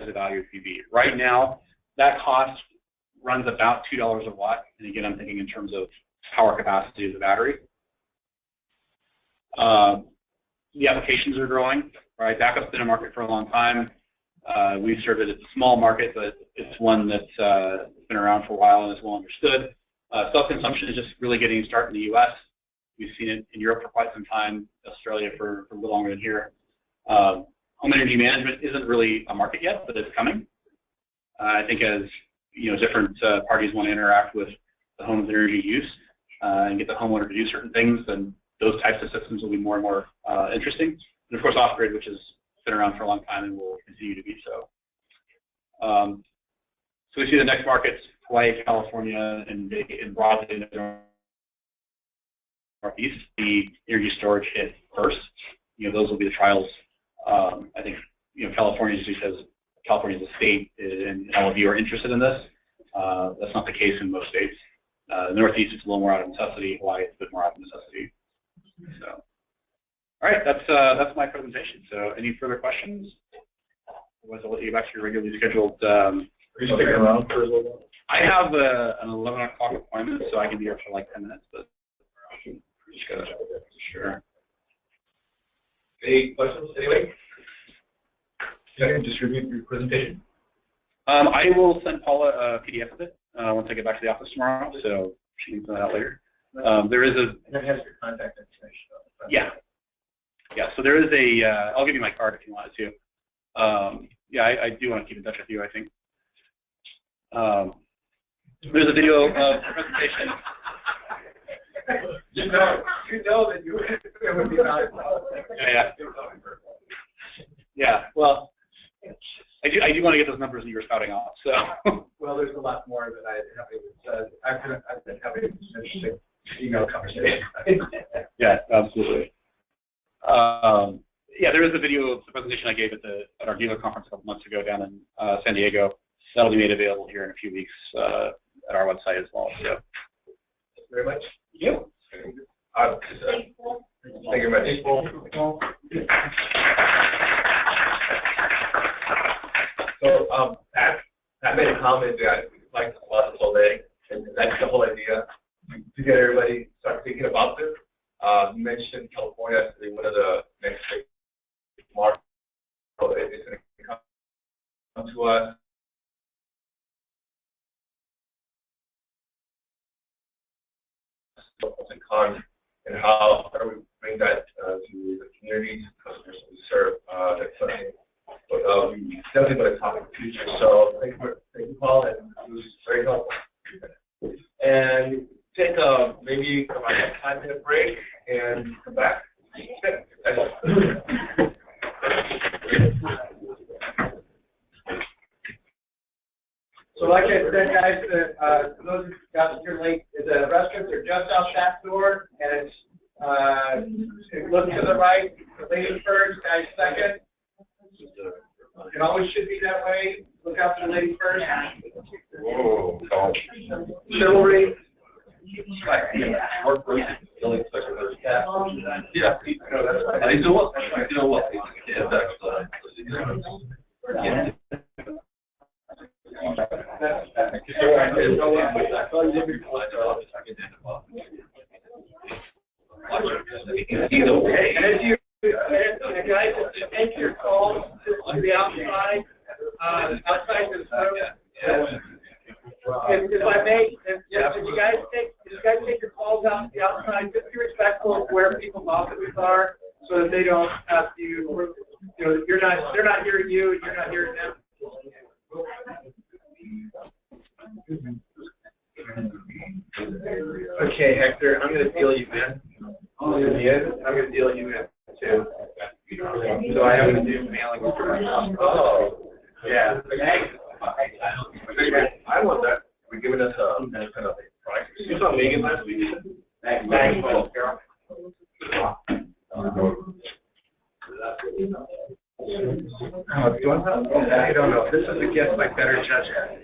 the value of PV. Right now, that cost runs about $2 a watt, and again, I'm thinking in terms of power capacity of the battery. The applications are growing, right? Backup's been a market for a long time. We've served it as a small market, but it's one that's been around for a while and is well understood. Self-consumption is just really getting started in the U.S. We've seen it in Europe for quite some time, Australia for a little longer than here. Home energy management isn't really a market yet, but it's coming. I think as different parties want to interact with the home's energy use and get the homeowner to do certain things, then those types of systems will be more and more interesting. And of course, off-grid, which has been around for a long time and will continue to be so. So we see the next markets, Hawaii, California, and broadly in the Northeast. The energy storage hit first. Those will be the trials. I think California usually says California is a state, and all of you are interested in this. That's not the case in most states. The Northeast is a little more out of necessity. Hawaii is a bit more out of necessity. So, all right, that's my presentation. So, any further questions? Otherwise, I'll let you get back to your regularly scheduled. Are you sticking around for a little while? I have an 11 o'clock appointment, so I can be here for like 10 minutes. But just gotta sure. Any questions? Anyway, you can distribute your presentation. I will send Paula a PDF of it once I get back to the office tomorrow, so she can send that out later. There is a. And it has your contact information. Yeah. Yeah. So there is a. I'll give you my card if you wanted to. Yeah, I do want to keep in touch with you. I think. There's a video of the presentation. You know that you it would be valuable. Yeah. Yeah. Well, I do want to get those numbers that you were spouting off. So. Well, there's a lot more that I haven't said. I've been having an interesting email conversation. Yeah, absolutely. Yeah, there is a video of the presentation I gave at our dealer conference a couple months ago down in San Diego. That'll be made available here in a few weeks at our website as well. So. Thank you very much. Yep. Thank you very much. So Pat made a comment that we'd like to watch this all day, and that's the whole idea, to get everybody start thinking about this. You mentioned California as one of the next big markets. It's going to come to us. And cons, and how do we bring that to the communities, customers that we serve. That's something definitely going to talk in the future. So thank you, Paul, and it was very helpful. And take maybe a 5-minute break and come back. So like I said, guys, for those who got here late, the restrooms are just out that door, and it's look to the right, the ladies first, guys second. It always should be that way. Look out for the ladies first. Whoa. Chivalry. Yeah. And guys, take your calls to the outside, outside to the room. If I may, if you guys take your calls out to the outside, just be respectful of where people's offices are, so that they don't have to. They're not hearing you, and you're not hearing them. Okay, Hector, I'm going to deal you in. I'm going to deal you in too. So I have to do mailing. Oh, yeah. I want that. We're giving us a kind of price. You saw Megan last week. Thanks, Carol. I don't know. This is a guess by better judgment.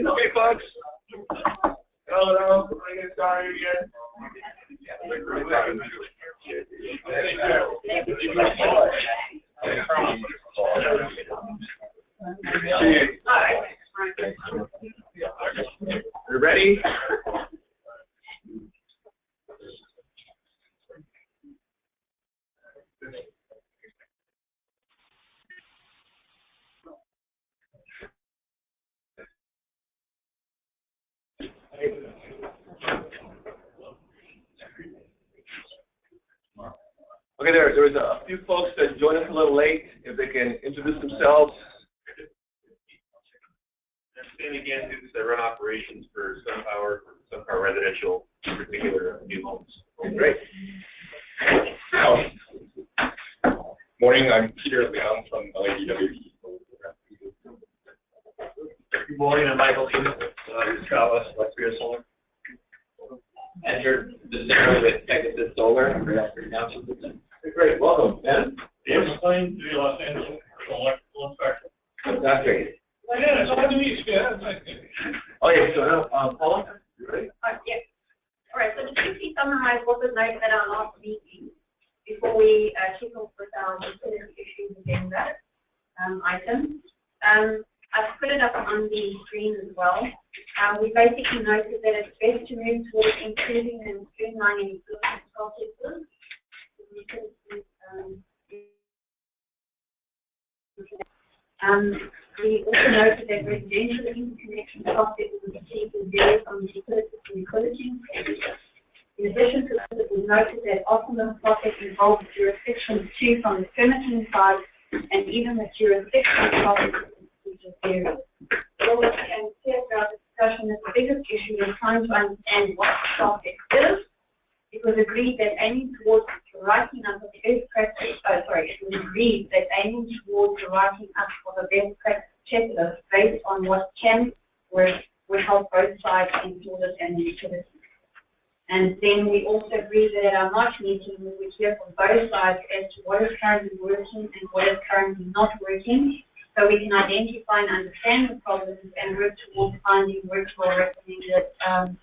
Okay, folks. Hello, I get started again. You ready? Okay, there was a few folks that joined us a little late. If they can introduce themselves. And again, students that run operations for SunPower Residential, in particular, new homes. Great. Morning, I'm Peter Leon from LADWP. Good morning, I'm Michael Eaton with Scala Electric Solar. And you're the center with Pegasus Solar and Redford Township System. Great, welcome, Ben. Dan McLean, the Los Angeles Electrical Inspector. That's great. Yeah, it's hard to meet you, yeah. Okay, so Paula, you ready? Yes. All right, so to quickly summarize what was noted at our last meeting before we kick off with our utility issues agenda item. I've put it up on the screen as well. We basically noted that it's best to move towards improving and streamlining existing processes. We also noted that residential interconnection processes and procedures vary from utility to utility. In addition to this, it was noted that often the process involves jurisdictions too from the permitting side, and even the jurisdiction processes and procedures vary. What we can see about the discussion is the biggest issue is trying to understand what the process is. It was agreed that aiming towards the writing up of the best practice, it was agreed that aiming towards the writing up of a best practice checklist based on what can work would help both sides, installers and utilities. And then we also agreed that at our March meeting we would hear from both sides as to what is currently working and what is currently not working, so we can identify and understand the problems and work towards finding workable recommended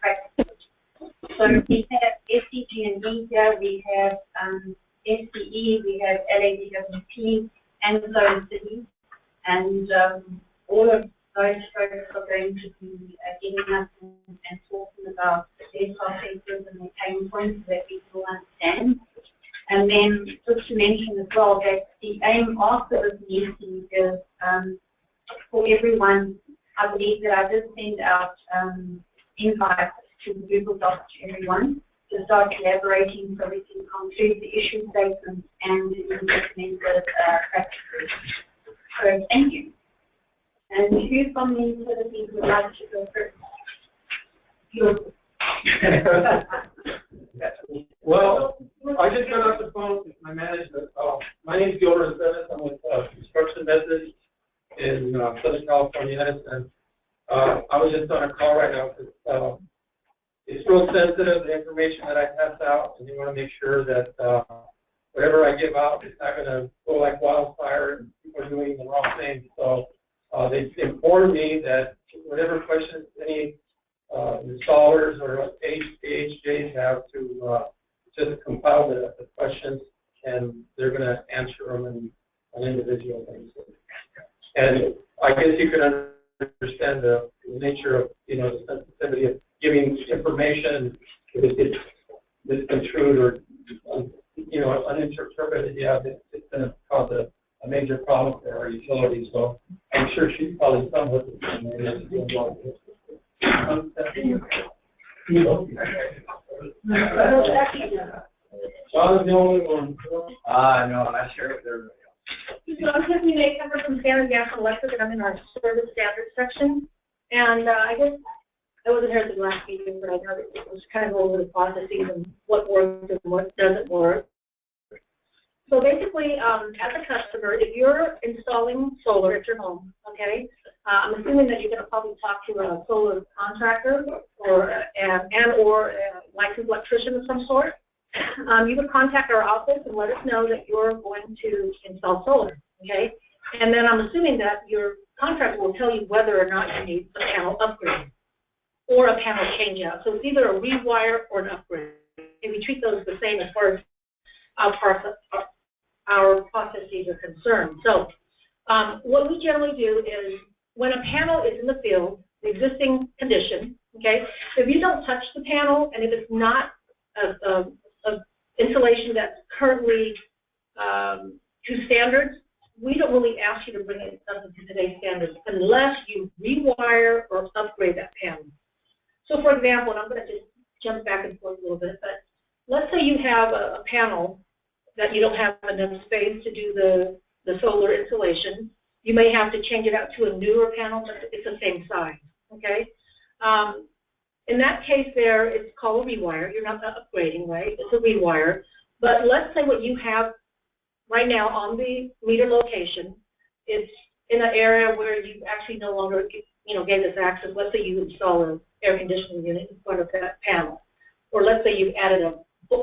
practices. So we have SEAC and D here, we have SCE, we have LADWP, and zone cities, and all of those folks are going to be getting us and talking about their processes and their pain points so that we can understand. And then just to mention as well that the aim after this meeting is for everyone. I believe that I did send out invites to the Google Docs to everyone to start collaborating so we can conclude the issue statements and the recommended practices. So thank you. And who from the utilities would like to go first? Well, I just got off the phone with my manager. My name is Gilbert Simmons. I'm with Construction Methods in Southern California, and I was just on a call right now because it's real sensitive, the information that I pass out, and you want to make sure that whatever I give out is not going to go like wildfire and people are doing the wrong thing. So they informed me that whatever questions any installers or AHJs have to just compile the questions, and they're going to answer them in an individual basis. And I guess you can understand the nature of, the sensitivity of giving information. If it's misconstrued or, uninterpreted, yeah, it's going to cause a major problem for our utility. So I'm sure she's probably somewhat John's the only one. No, I'm not sure if they're. So I'm Tiffany Maycomer from Standard Gas and Electric, and I'm in our service standards section. And I guess I wasn't here at the last meeting, but I know that it was kind of over the processes and what works and what doesn't work. So basically, as a customer, if you're installing solar at your home, okay, I'm assuming that you're going to probably talk to a solar contractor or a licensed electrician of some sort. You would contact our office and let us know that you're going to install solar, okay? And then I'm assuming that your contractor will tell you whether or not you need a panel upgrade or a panel change out. So it's either a rewire or an upgrade. And we treat those the same as far as our processes are concerned. So what we generally do is when a panel is in the field, the existing condition, okay, if you don't touch the panel and if it's not a installation that's currently to standards, we don't really ask you to bring it up to today's standards unless you rewire or upgrade that panel. So for example, and I'm going to just jump back and forth a little bit, but let's say you have a panel that you don't have enough space to do the solar installation. You may have to change it out to a newer panel, but it's the same size, okay? In that case there, it's called a rewire. You're not upgrading, right? It's a rewire. But let's say what you have right now on the meter location. It's in an area where you actually no longer, gave us access. Let's say you install an air conditioning unit in front of that panel, or let's say you've added a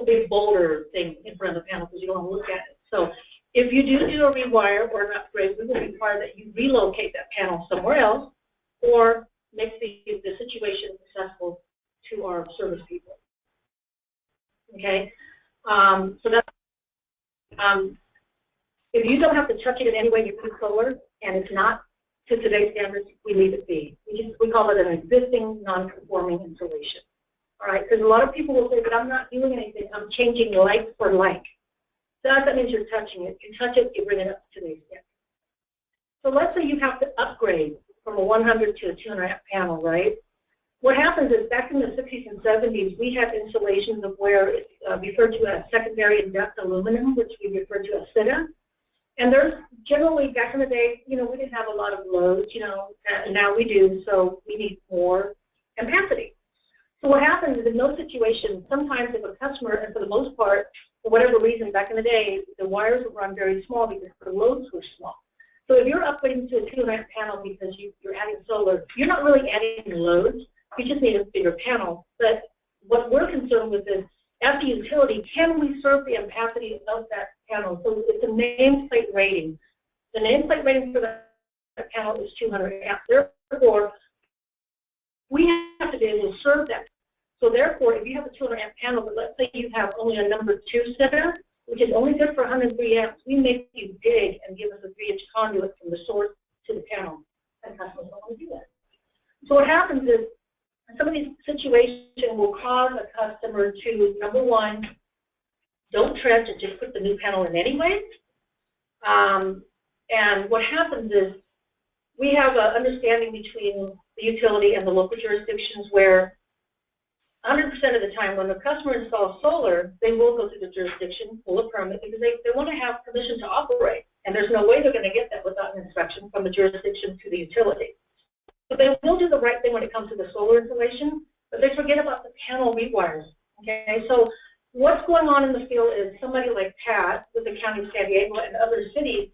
big boulder thing in front of the panel because you don't want to look at it. So if you do a rewire or an upgrade, we will require that you relocate that panel somewhere else or make the situation accessible to our service people. Okay? So that's, if you don't have to touch it in any way, you put solar, and it's not to today's standards, we leave it be. We call it an existing non-conforming installation. All right? Because a lot of people will say, but I'm not doing anything. I'm changing like for like. So that means you're touching it. You touch it, you bring it up to today's standards. So let's say you have to upgrade from a 100 to a 200 amp panel, right? What happens is back in the 60s and 70s, we had installations of where it's referred to as secondary induct aluminum, which we refer to as SIDA. And there's generally, back in the day, we didn't have a lot of loads, and now we do, so we need more capacity. So what happens is in those situations, sometimes if a customer, and for the most part, for whatever reason, back in the day, the wires would run very small because the loads were small. So if you're upgrading to a 200 amp panel because you're adding solar, you're not really adding loads. You just need a bigger panel. But what we're concerned with is, as the utility, can we serve the ampacity of that panel? So it's a nameplate rating. The nameplate rating for that panel is 200 amps. Therefore, we have to be able to serve that. So therefore, if you have a 200 amp panel, but let's say you have only a number 2 setter, which is only good for 103 amps, we make you dig and give us a 3-inch conduit from the source to the panel. And customers don't want to do that. So what happens is, some of these situations will cause a customer to, number one, don't trench and just put the new panel in anyway. And what happens is we have an understanding between the utility and the local jurisdictions where 100% of the time when the customer installs solar, they will go through the jurisdiction, pull a permit, because they want to have permission to operate. And there's no way they're going to get that without an inspection from the jurisdiction to the utility. So they will do the right thing when it comes to the solar installation, but they forget about the panel rewires. Okay, so what's going on in the field is somebody like Pat with the County of San Diego and other cities,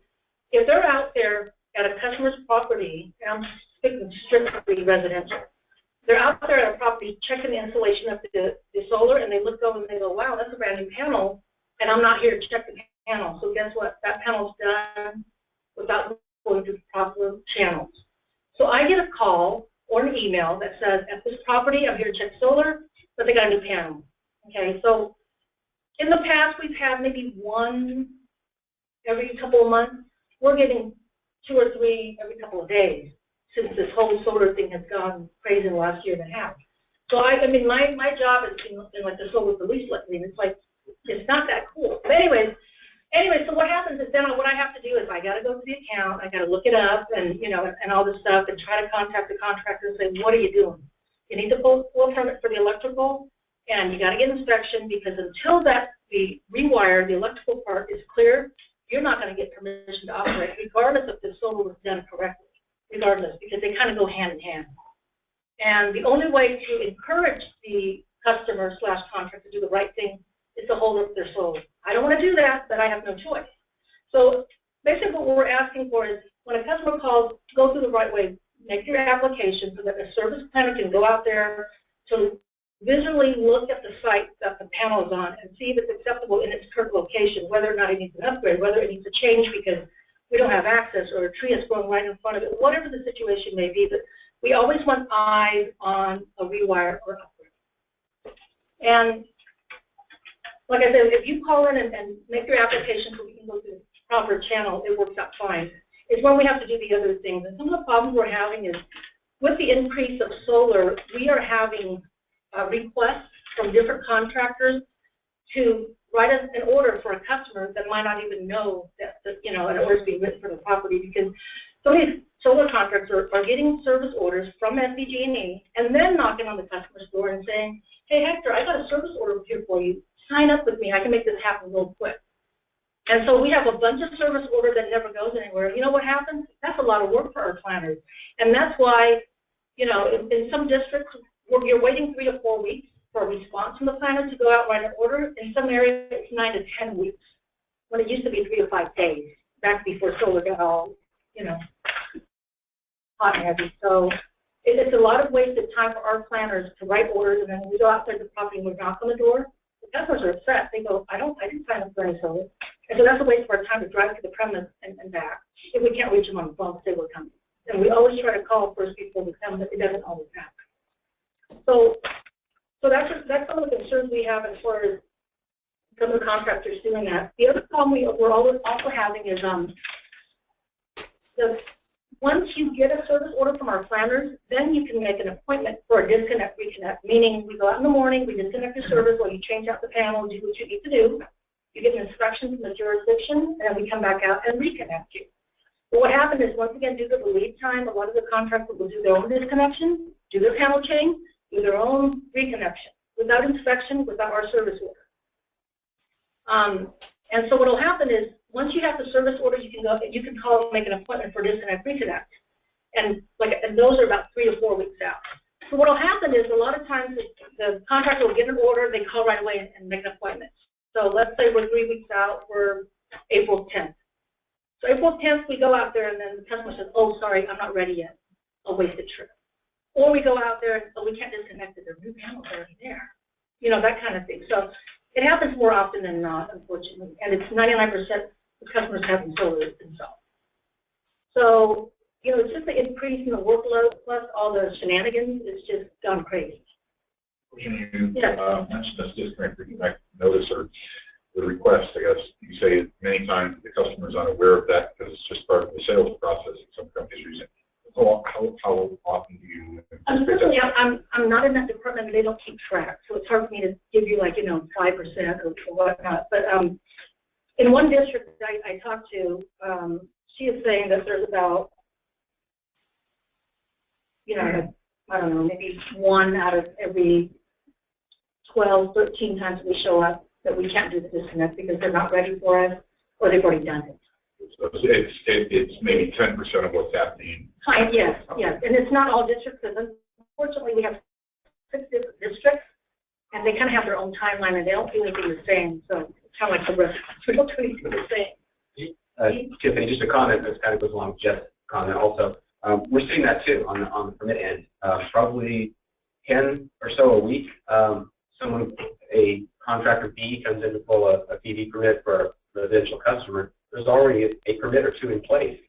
if they're out there at a customer's property, and I'm speaking strictly residential, they're out there at a property checking the installation of the solar, and they look over and they go, wow, that's a brand new panel, and I'm not here to check the panel. So guess what? That panel's done without going through the proper channels. So I get a call or an email that says, at this property, I'm here to check solar, but they got a new panel. Okay, so in the past, we've had maybe one every couple of months. We're getting 2 or 3 every couple of days since this whole solar thing has gone crazy in the last year and a half. So I mean, my job is in like the solar police. I mean, it's like, it's not that cool. But anyway, so what happens is then what I have to do is I got to go to the account, I got to look it up, and and all this stuff, and try to contact the contractor and say, what are you doing? You need to pull a permit for the electrical, and you got to get inspection, because until the rewire, the electrical part is clear, you're not going to get permission to operate, regardless if the solar was done correctly, regardless, because they kind of go hand in hand. And the only way to encourage the customer/contractor to do the right thing is to hold up their solar. I don't want to do that, but I have no choice. So basically what we're asking for is, when a customer calls, go through the right way. Make your application so that the service planner can go out there to visually look at the site that the panel is on and see if it's acceptable in its current location, whether or not it needs an upgrade, whether it needs a change because we don't have access or a tree is growing right in front of it, whatever the situation may be. But we always want eyes on a rewire or upgrade. And like I said, if you call in and make your application so we can go through the proper channel, it works out fine. It's when we have to do the other things. And some of the problems we're having is, with the increase of solar, we are having requests from different contractors to write an order for a customer that might not even know that an order is being written for the property, because some of these solar contractors are getting service orders from SDG&E and then knocking on the customer's door and saying, hey, Hector, I got a service order here for you. Sign up with me. I can make this happen real quick. And so we have a bunch of service orders that never goes anywhere. You know what happens? That's a lot of work for our planners. And that's why, in some districts, you're waiting 3 to 4 weeks for a response from the planner to go out and write an order. In some areas, it's 9 to 10 weeks. when it used to be 3 to 5 days, back before solar got all, you know, hot and heavy. So it's a lot of wasted time for our planners to write orders, and then we go out there to the property and we knock on the door. The customers are upset. They go, I didn't sign up for any solar. And so that's a waste of our time to drive to the premise and back if we can't reach them on the phone to say we're coming. And we always try to call first before we come, but it doesn't always happen. So that's some of the concerns we have as far as some of the contractors doing that. The other problem we're always also having is once you get a service order from our planners, then you can make an appointment for a disconnect, reconnect, meaning we go out in the morning, we disconnect your service while you change out the panel, do what you need to do. You get an inspection from the jurisdiction, and we come back out and reconnect you. But what happened is, once again, due to the lead time, a lot of the contractors will do their own disconnection, do their panel change, do their own reconnection, without inspection, without our service order. And so what will happen is, once you have the service order, you can call and make an appointment for disconnect, reconnect, and those are about 3 to 4 weeks out. So what will happen is, a lot of times the contractor will get an order, they call right away and make an appointment. So let's say we're 3 weeks out for April 10th. So April 10th, we go out there, and then the customer says, oh, sorry, I'm not ready yet. A wasted trip. Or we go out there and, oh, we can't disconnect it. Their new panel's already there. You know, that kind of thing. So it happens more often than not, unfortunately. And it's 99% of customers having solar installed. So, you know, it's just the increase in the workload plus all the shenanigans. It's just gone crazy. You mentioned this disconnect, reconnect notice or the request, I guess. You say many times the customer is unaware of that because it's just part of the sales process that some companies are using. So how often do you Unfortunately, I'm not in that department, and they don't keep track. So it's hard for me to give you, like, you know, 5% or whatnot. But in one district I talked to, she is saying that there's about, you know, I don't know, maybe 1 out of every 12, 13 times we show up that we can't do the disconnect because they're not ready for us or they've already done it. So it's maybe 10% of what's happening. Yes, yes. And it's not all districts, because unfortunately we have 6 different districts, and they kind of have their own timeline, and they don't do anything the same. So it's kind of like the rest. We don't do anything the same. Tiffany, just a comment that kind of goes along with Jeff's comment also. We're seeing that too on the permit end. Probably 10 or so a week. A contractor B comes in to pull a PV permit for a residential customer. There's already a permit or 2 in place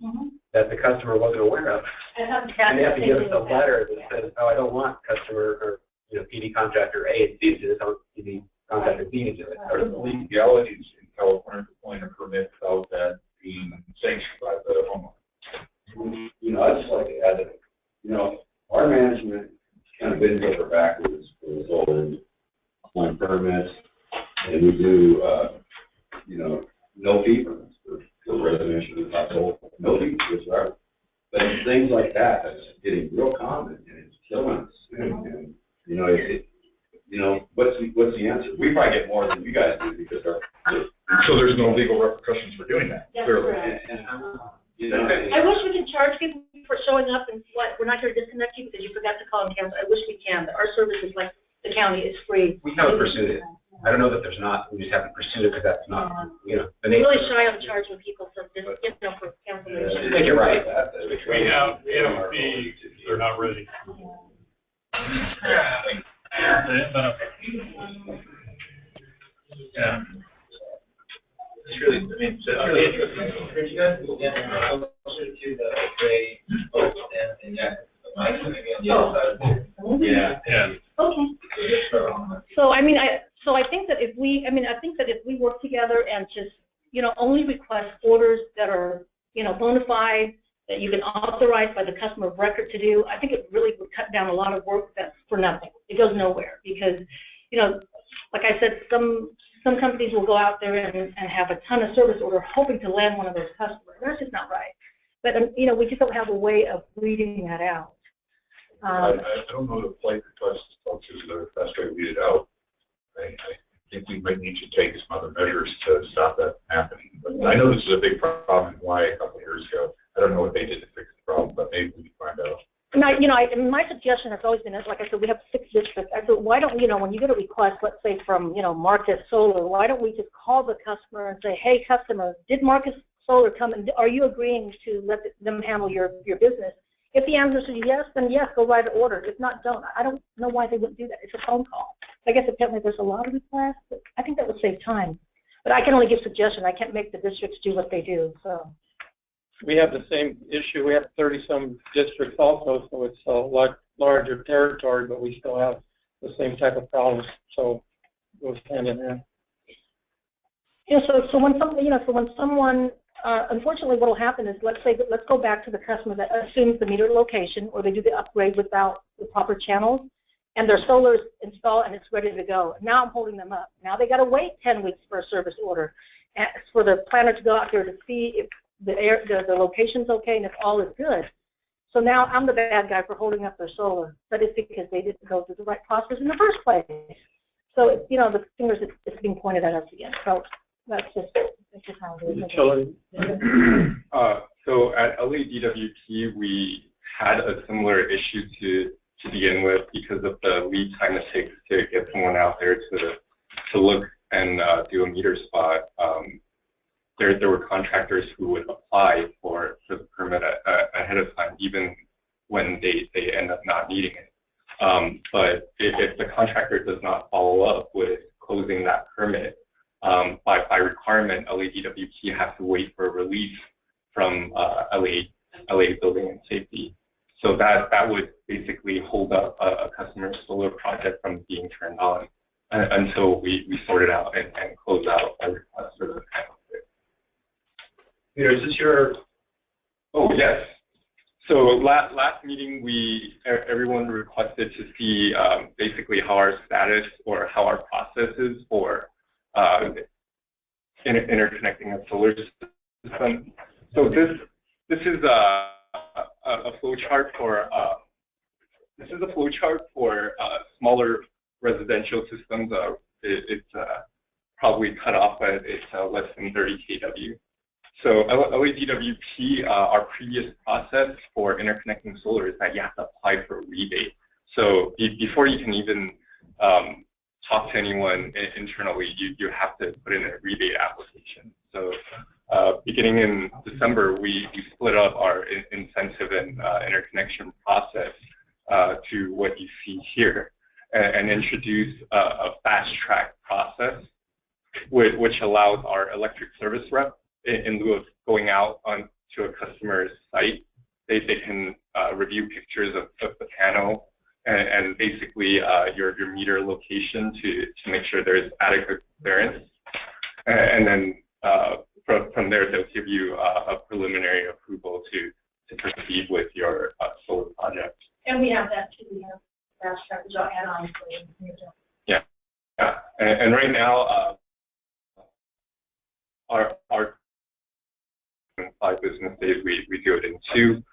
that the customer wasn't aware of. And they have to give us a letter that says, oh, I don't want customer or, you know, PV contractor A and C to do this, I want PV contractor B to do it. Are the legalities in California for pulling a permit without that being sanctioned by the homeowner? You know, I'd just like to add that, you know, our management kind of bends over backwards for the solar on permits, and we do, you know, no fee permits for residential household, no fee whatsoever. But things like that, that's getting real common, and it's killing us. And you know, you know, what's the answer? We probably get more than you guys do because so there's no legal repercussions for doing that. That's clearly. correct. You know, I wish we could charge people for showing up and what we're not here to disconnect you because you forgot to call and cancel. I wish we can, but our service is like the county is free. We haven't pursued it. I don't know that there's not. We just haven't pursued it because that's not, you know. I'm really shy on charging people for this, you know, for cancellation. I think you're right. We have a fee if they're not ready. Yeah. It's really, I mean, so it's really interesting. Did you guys get closer to the gray oak and yeah. Yeah. Okay. So I mean, I think that if we work together and just, you know, only request orders that are, you know, bona fide, that you can authorize by the customer of record to do, I think it really would cut down a lot of work that's for nothing. It goes nowhere because, you know, like I said, some companies will go out there and have a ton of service order hoping to land one of those customers. That's just not right. But, you know, we just don't have a way of weeding that out. I don't know the polite request folks is the best way to weed it out. I think we might need to take some other measures to stop that from happening. But I know this is a big problem in Hawaii a couple of years ago. I don't know what they did to fix the problem, but maybe we can find out. And my suggestion has always been, like I said, we have 6 district. I said, why don't, when you get a request, let's say from, Marcus Solar, why don't we just call the customer and say, hey, customer, did Marcus Solar come, and are you agreeing to let them handle your business? If the answer is yes, then yes, go write an order. If not, don't. I don't know why they wouldn't do that. It's a phone call. I guess apparently there's a lot of requests, but I think that would save time. But I can only give suggestions. I can't make the districts do what they do. So we have the same issue. We have 30-some districts also, so it's a lot larger territory, but we still have the same type of problems. So it goes hand in hand. Yeah. So when someone unfortunately, what will happen is, let's go back to the customer that assumes the meter location, or they do the upgrade without the proper channels, and their solar is installed and it's ready to go. Now I'm holding them up. Now they got to wait 10 weeks for a service order, and for the planner to go out there to see if the location's okay and if all is good. So now I'm the bad guy for holding up their solar, but it's because they didn't go through the right process in the first place. So the fingers it's being pointed at us again. So that's just how it is. Utility. So at LADWP, we had a similar issue to begin with because of the lead time it takes to get someone out there to look and do a meter spot. There were contractors who would apply for the permit ahead of time, even when they end up not needing it. But if the contractor does not follow up with closing that permit, by requirement, LADWP has to wait for a release from LA Building and Safety. So that would basically hold up a customer's solar project from being turned on until we sort it out and close out a request for the panel. Peter, is this your? Oh yes. So last meeting, everyone requested to see basically how our status or how our process is for interconnecting a solar system. So this is a flow chart for smaller residential systems. It's probably cut off at less than 30 kW. So LADWP, our previous process for interconnecting solar is that you have to apply for a rebate. So before you can even talk to anyone internally, you have to put in a rebate application. So beginning in December, we split up our incentive and interconnection process to what you see here, and introduce a fast track process, which allows our electric service rep, in lieu of going out onto a customer's site, they can review pictures of the panel and basically your meter location to make sure there's adequate clearance. And then from there, they'll give you a preliminary approval to proceed with your solar project. And we have that too. We have fast track add-on. Yeah. And right now, our 5 business days, we do it in 2.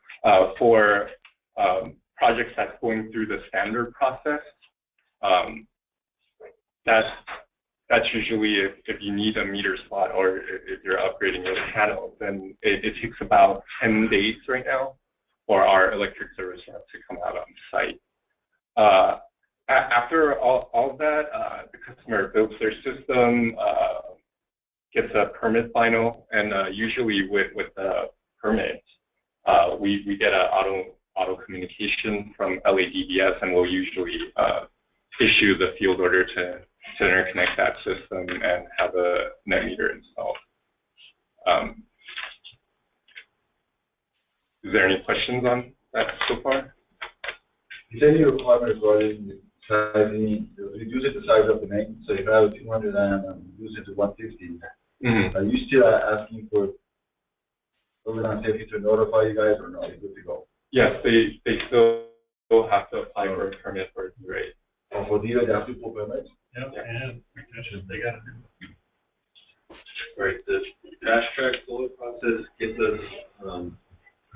For projects that's going through the standard process, that's usually if you need a meter spot or if you're upgrading your panel, then it takes about 10 days right now for our electric service rep to come out on site. After all of that, the customer builds their system, gets a permit final, and usually with the permit, we get an auto communication from LADBS, and we'll usually issue the field order to interconnect that system and have a net meter installed. Is there any questions on that so far? Is any requirement regarding reduce the size of the main? So if I have 200 and reduce it to 150, are you still asking for Building and Safety to notify you guys, or no? You're good to go? Yes, they still have to apply for a permit for the rate. Oh, for dealer, they have to pull permits? Yeah, and retention, they got to do. Right, the fast track solar process gets us,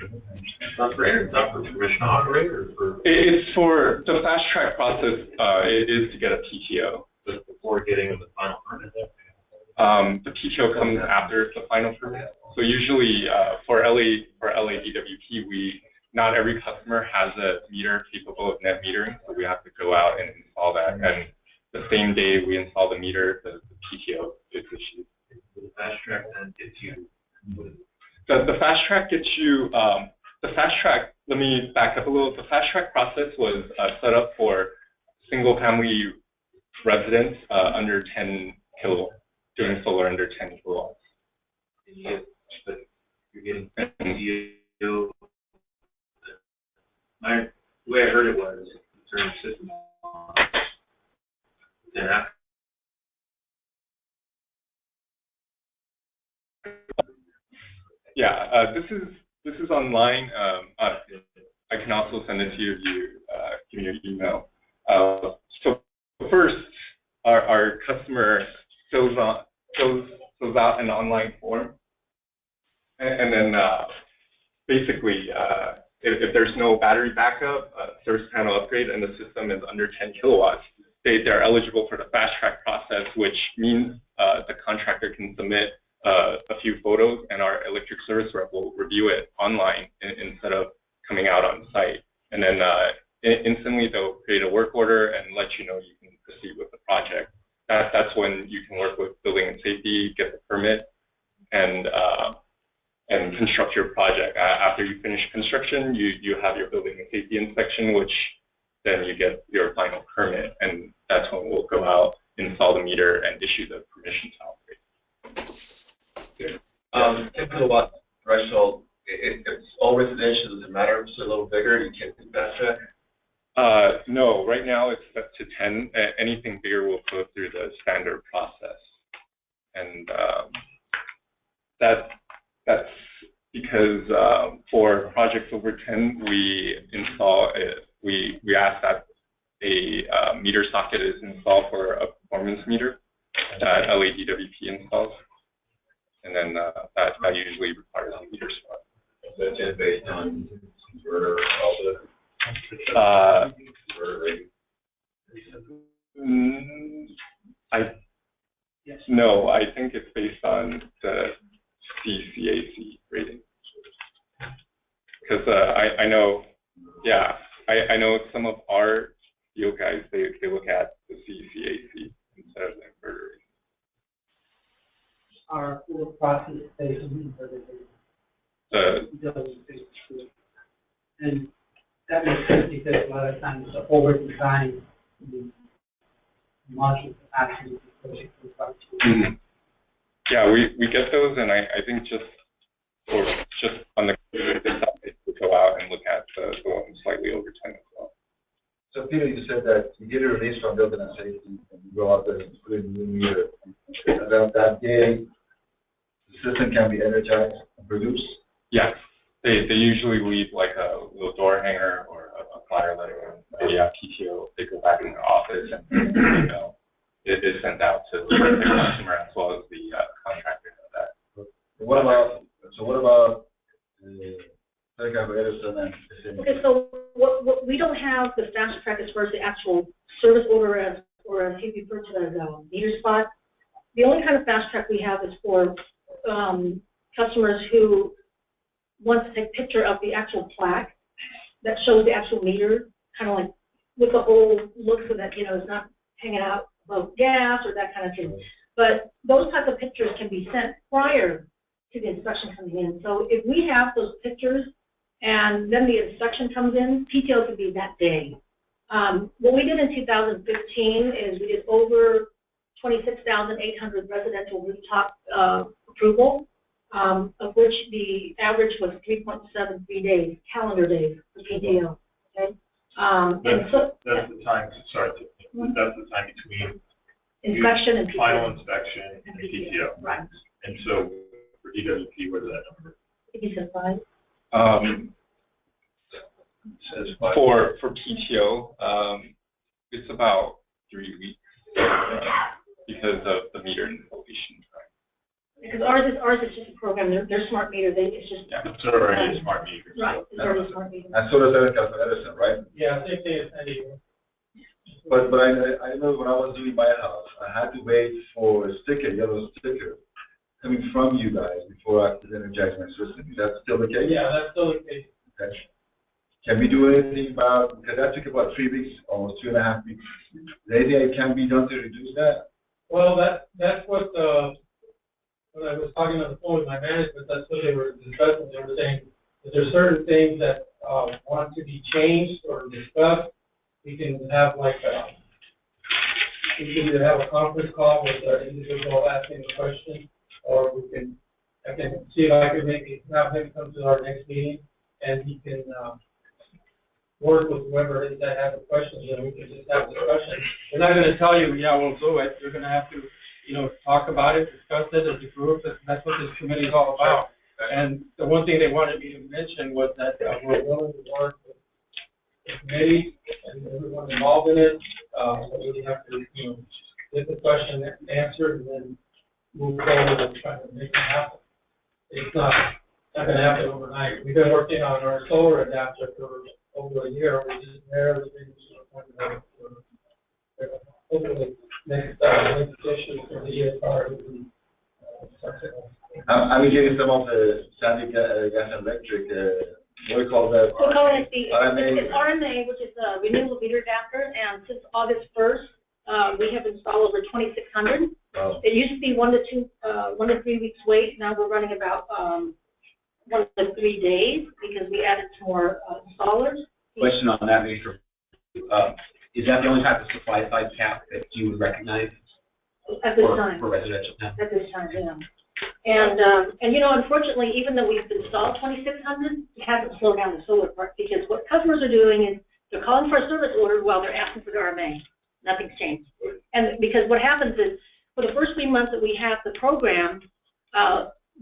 it's not for permission to operate, or for? It's for the fast track process. It is to get a PTO. Just before getting the final permit. The PTO comes after the final permit. So usually for LADWP, we not every customer has a meter capable of net metering, so we have to go out and install that. And the same day we install the meter, the PTO is issued. The fast track then gets you. The fast track gets you. The fast track. Let me back up a little. The fast track process was set up for single-family residents under 10 kilowatts, doing solar under 10 kilowatts. You're getting PTO. The way I heard it was during system. Then after. Yeah, this is online. I can also send it to you if you give me your email. So first, our customer fills out an online form, and then basically, if there's no battery backup, service panel upgrade, and the system is under 10 kilowatts, they're eligible for the fast track process, which means the contractor can submit a few photos, and our electric service rep will review it online instead of coming out on site. And then instantly they'll create a work order and let you know you can proceed with the project. That's when you can work with building and safety, get the permit, and construct your project. After you finish construction, you have your building and safety inspection, which then you get your final permit, and that's when we'll go out, install the meter, and issue the permission to operate. 10 kilowatt threshold, it's all residential, does it matter if it's a little bigger, you can't do fast track? No, right now it's set to 10. Anything bigger will go through the standard process. And that's because for projects over 10, we install we ask that a meter socket is installed for a performance meter that LADWP installs. And then that usually requires a meter spot. So it's based on inverter also? No, I think it's based on the CAC rating. Because I know, yeah, I know some of our field guys, they look at the CAC instead of the inverter rating. Our process based on and that makes sense because a lot of times the over design module actually Yeah, we get those, and I think just on the side, we go out and look at the one slightly over 10 as well. So Peter, you said that you get a release from building and safety, and you go out there and put in a new meter. That day, the system can be energized and produced? Yeah, they usually leave like a little door hanger or a flyer letter, or PTO. They go back in their office, and email it is sent out to the customer as well as the contractor. What about okay, so what we don't have the fast track as far as the actual service order or as he referred to as a meter spot. The only kind of fast track we have is for customers who want to take a picture of the actual plaque that shows the actual meter, kind of like with the whole look so that, you know, it's not hanging out above gas or that kind of thing. But those types of pictures can be sent prior to the inspection coming in. So if we have those pictures and then the inspection comes in, PTO could be that day. What we did in 2015 is we did over 26,800 residential rooftop approval, of which the average was 3.73 days, calendar days for PTO. Okay? That's the time. Sorry, that's the time between inspection and PTO. Final inspection and PTO. Right. And so for DWP, what is that number? You said 5. It says 5. For PTO, it's about 3 weeks because of the meter installation time. Because ours is just a program. They're smart meter. It's just It's already a smart meter. right. It's already a smart meter. And so does Edison, right? Yeah, same thing as anywhere. But I know when I was doing my house, I had to wait for a sticker, yellow sticker, coming from you guys before I could energize my system. Is that still the case? Yeah, that's still the case. Okay. Can we do anything about, because that took about 3 weeks, almost 2.5 weeks. Is there anything that can be done to reduce that? Well, that's what when I was talking on the phone with my management, that's what they were discussing. They were saying that there's certain things that want to be changed or discussed. We can have like we can either have a conference call with the individual asking the question, or I can see if I can maybe have him come to our next meeting, and he can work with whoever it is that has the questions, and we can just have a discussion. We're not going to tell you, yeah, we'll do it. You're going to have to, talk about it, discuss it as a group. That's what this committee is all about. And the one thing they wanted me to mention was that we're willing to work with the committee and everyone involved in it. We have to, get the question answered and then move forward and try to make it happen. It's not going to happen overnight. We've been working on our solar adapter for over a year. We just barely finished hopefully next petition for the ESR. I'm getting some of the static gas and electric, what do you call that? We're calling it the RMA. It's RMA, which is a renewable meter adapter, and since August 1st, we have installed over 2,600. Wow. It used to be 1 to 3 weeks wait. Now we're running about 1 to 3 days because we added some more installers. Question on that, Major. Is that the only type of supply side cap that you would recognize At this time. for residential cap? At this time, yeah. And unfortunately, even though we've installed 2,600, it hasn't slowed down the solar part, because what customers are doing is they're calling for a service order while they're asking for the RMA. Nothing's changed. And because what happens is, for the first 3 months that we have the program,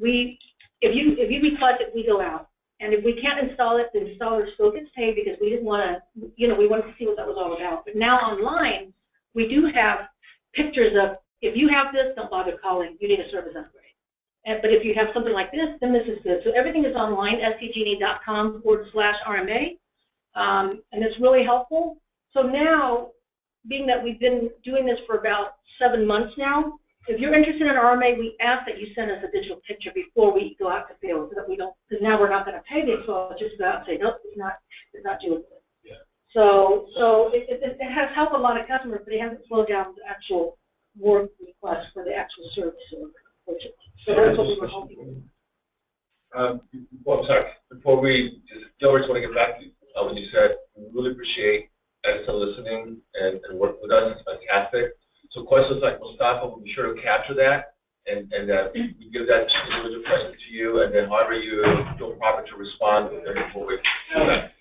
if you request it, we go out. And if we can't install it, the installer still gets paid, because we didn't want to, we wanted to see what that was all about. But now online, we do have pictures of, if you have this, don't bother calling. You need a service upgrade. But if you have something like this, then this is good. So everything is online, scg.com/RMA, and it's really helpful. So now, being that we've been doing this for about 7 months now, if you're interested in RMA, we ask that you send us a digital picture before we go out to field, so that we don't, because now we're not going to pay the installer, just go out and say, nope, it's not doing it. Yeah. So it has helped a lot of customers, but it hasn't slowed down the actual work request for the actual service order. So that's what we were hoping. Well, sorry. Before we, Gilbert, want to get back to what you said. We really appreciate Edison listening and working with us. It's fantastic. So questions like Mustafa will be sure to capture that, and we give that individual question to you, and then however you feel proper to respond before we do that.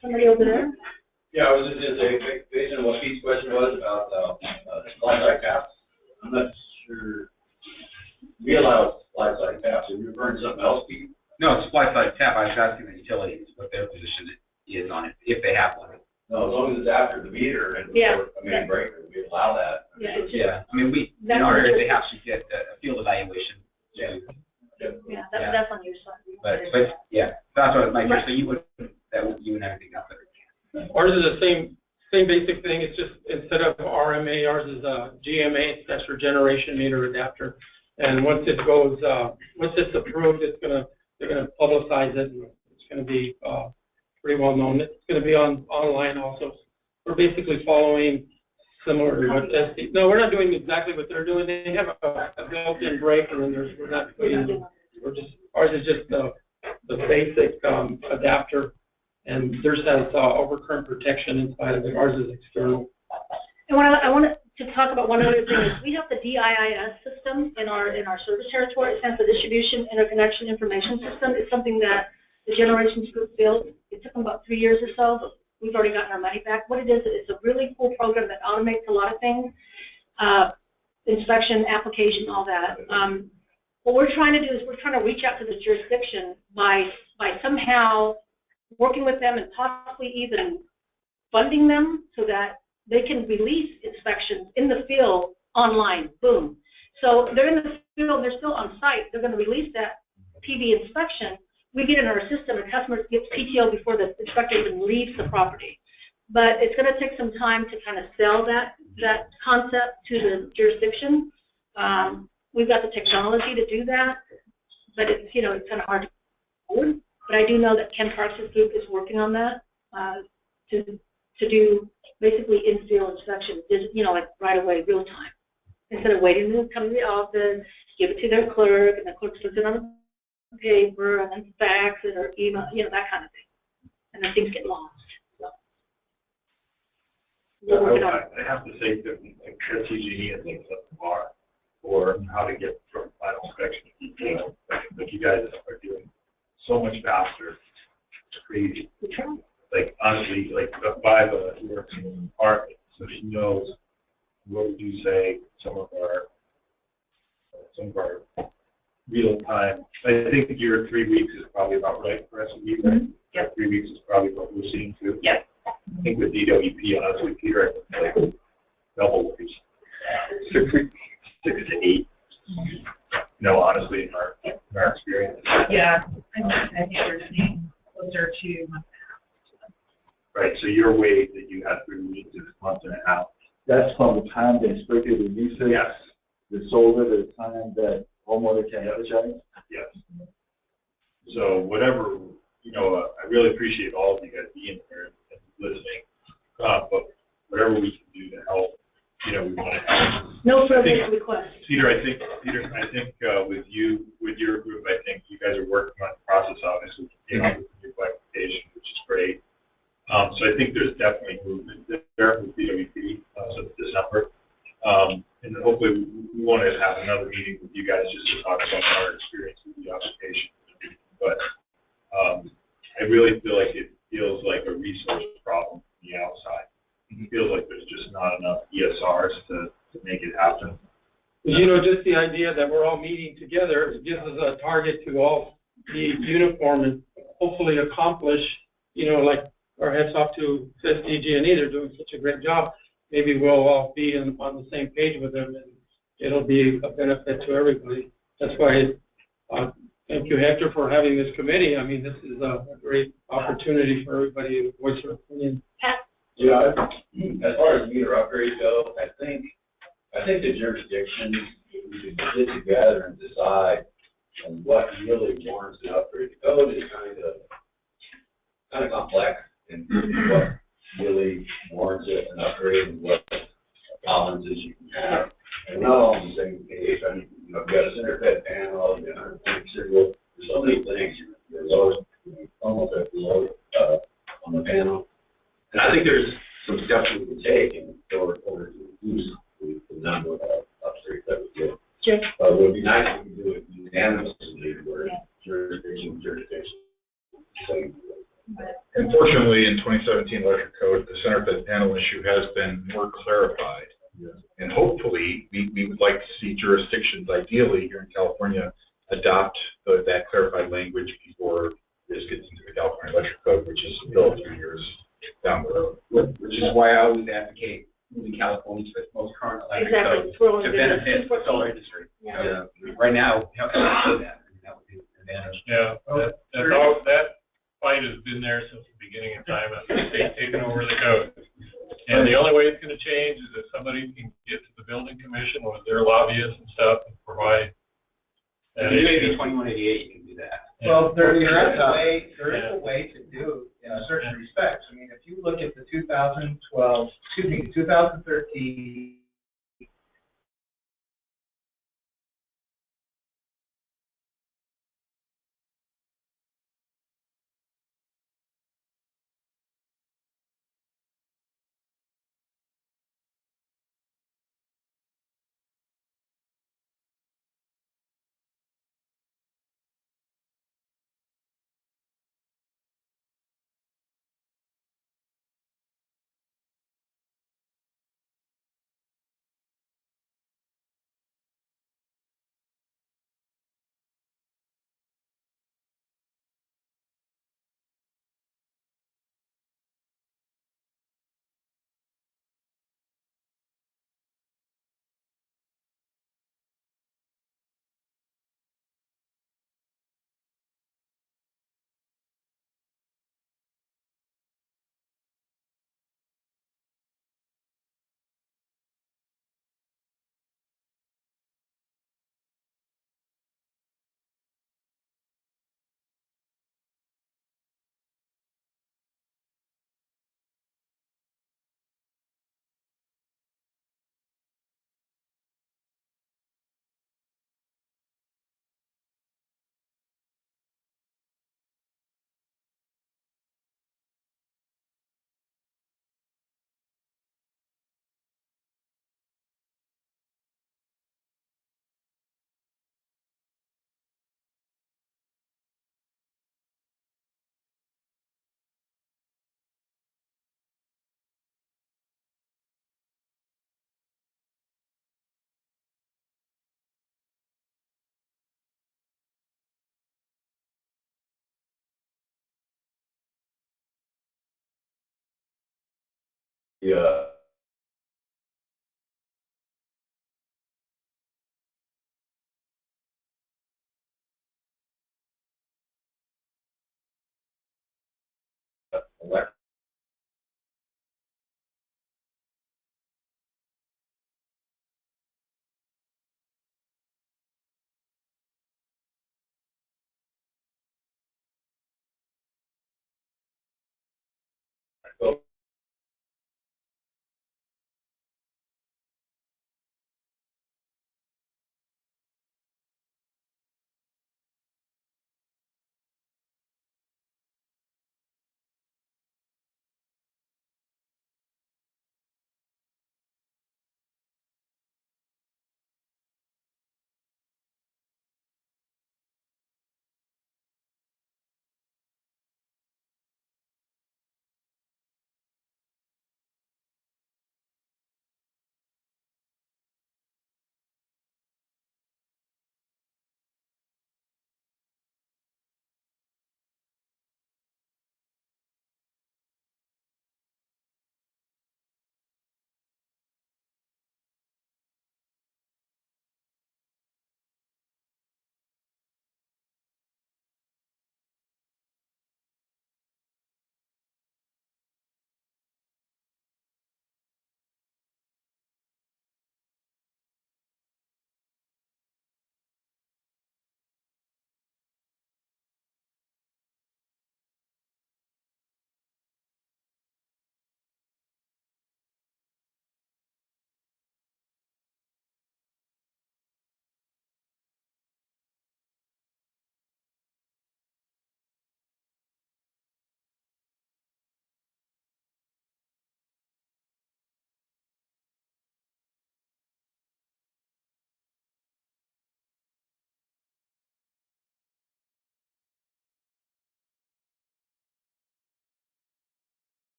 Somebody over there? Yeah, I was just going to say, based on what Pete's question was about supply side caps, I'm not sure. We allow supply side caps. Are you referring to something else, Pete? No, supply side cap. I was asking the utilities what their position is on it, if they have one. No, as long as it's after the meter and before a main breaker, we allow that. Yeah. I mean, in our area, they have to get a field evaluation. Yeah. Yeah, that's on your side. But yeah, that's what my so you would everything else. Ours is the same basic thing. It's just instead of RMA, ours is GMA. That's for generation meter adapter. And once it goes, once it's approved, they're gonna publicize it. And it's gonna be pretty well known. It's gonna be online also. We're basically following similar to what SEAC. No, we're not doing exactly what they're doing. They have a built-in breaker, and we're not putting. Ours is just the basic adapter, and theirs has overcurrent protection inside of it. Ours is external. And I wanted to talk about one other thing is we have the DIIS system in our service territory. It stands for Distribution Interconnection Information System. It's something that the generations group built. It took them about 3 years or so, but we've already gotten our money back. What it is, it's a really cool program that automates a lot of things, inspection, application, all that. What we're trying to do is we're trying to reach out to the jurisdiction by somehow working with them and possibly even funding them so that they can release inspections in the field online. Boom. So they're in the field, they're still on site. They're going to release that PV inspection. We get in our system, and customers get PTO before the inspector even leaves the property. But it's going to take some time to kind of sell that concept to the jurisdiction. We've got the technology to do that, but it's it's kind of hard to afford. But I do know that Ken Parks' group is working on that to do basically in-field inspections, you know, like right away, real time. Instead of waiting to come to the office, give it to their clerk, and the clerk puts it on the paper, and then fax it or email, you know, that kind of thing. And then things get lost. So. I have to say that TG&E and things up the bar for how to get from final inspection to detail. Like you guys are doing so much faster. It's crazy. Like honestly, like Viva works in an apartment, so she knows what would you say some of our real time. I think that your 3 weeks is probably about right for SEAC, right? Mm-hmm. Yep. 3 weeks is probably what we're seeing too. Yep. I think with DWP, honestly, Peter, I think like double these 6 weeks, 6 to 8. No, honestly, in our experience. Yeah, I think we're seeing closer to month. Right. So your weight that you had 3 weeks is a month and a half. That's from the time they inspected the lease. Yes. They sold it at the time that homeowner can energize. Yes. So whatever, you know, I really appreciate all of you guys being here and listening. But whatever we can do to help, you know, we want to help. No further requests. Peter, I think with your group, I think you guys are working on the process, obviously, came up with a new application, which is great. So I think there's definitely movement there with DWP, so December. And hopefully we want to have another meeting with you guys just to talk about our experience with the application. But I really feel like it feels like a resource problem from the outside. It feels like there's just not enough ESRs to make it happen. You know, just the idea that we're all meeting together gives us a target to all be uniform and hopefully accomplish, you know, like our heads off to DG&E, they're doing such a great job. Maybe we'll all be on the same page with them, and it'll be a benefit to everybody. That's why thank you, Hector, for having this committee. I mean, this is a great opportunity for everybody to voice their opinion. Yeah, as far as meter upgrades go, I think the jurisdictions, if we could get together and decide on what really warrants an upgrade. The code is kind of complex, and what really warrants an upgrade and what tolerances you can have. And not all on the same page. I mean, you know, you've got a center fed panel, you've got 120 serial. There's so many things. You're lowest, almost at the low on the panel. And I think there's some steps we can take in order to reduce the number of upgrades that we get. Sure. It would be nice if we could do it unanimously where jurisdiction. So, unfortunately, in 2017 electric code, the center fed panel issue has been more clarified. yeah. And hopefully, we would like to see jurisdictions, ideally here in California, adopt that clarified language before this gets into the California electric code, which is still 3 years down the road. Which is why I always advocate moving California to its most current electric code to benefit the solar industry. Yeah. Right now, how can I say that? That would be an advantage. Yeah, that fight has been there since the beginning of time as the state taking over the code. And the only way it's going to change is if somebody can get to the building commission with their lobbyists and stuff and provide. If you maybe 2188, you can do that. Well, there is a way to do in a certain respects. I mean, if you look at the 2013 Yeah.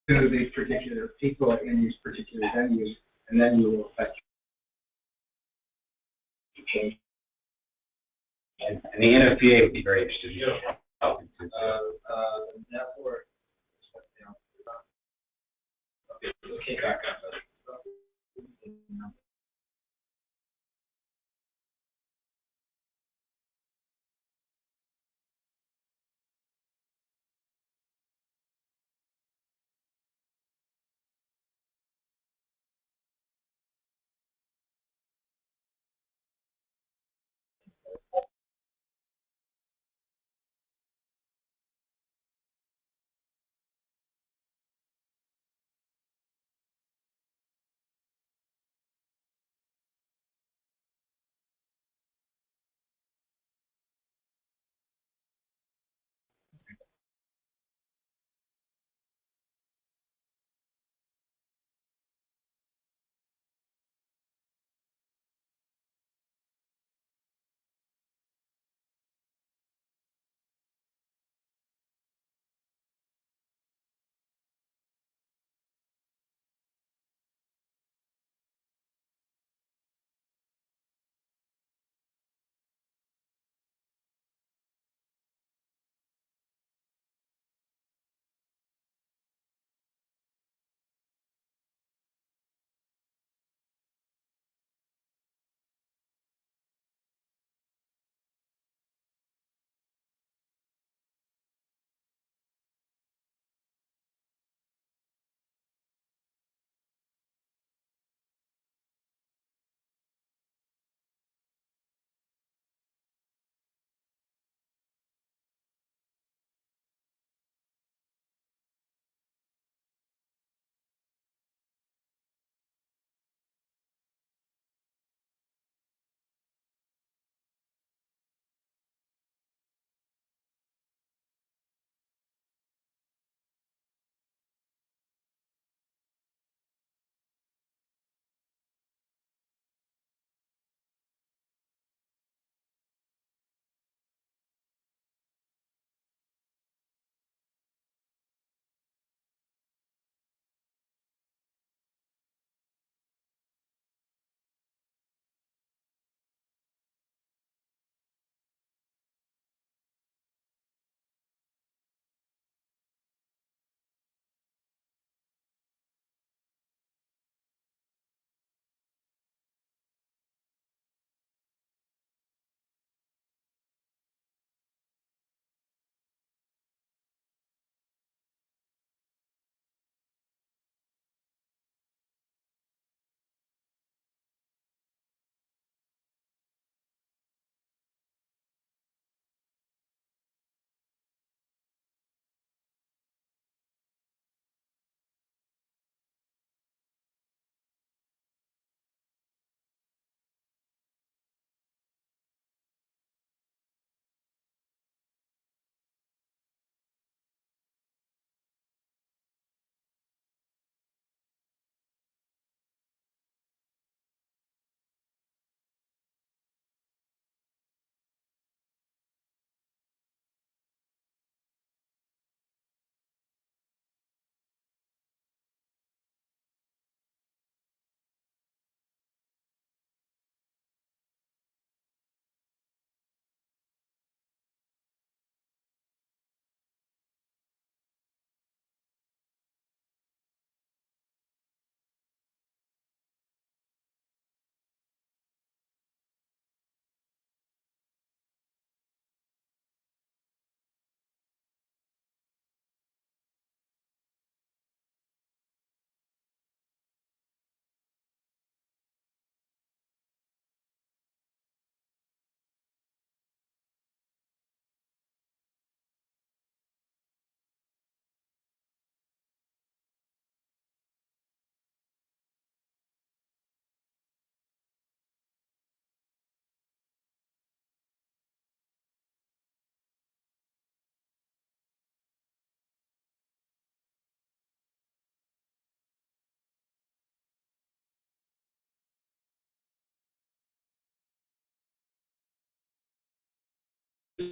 To these particular people in these particular venues, and then you will affect change. And the NFPA would be very interested in Therefore, okay, back up.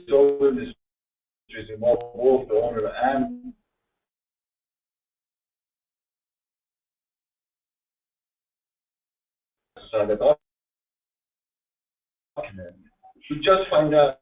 sole industries involve both the owner and the document. You just find out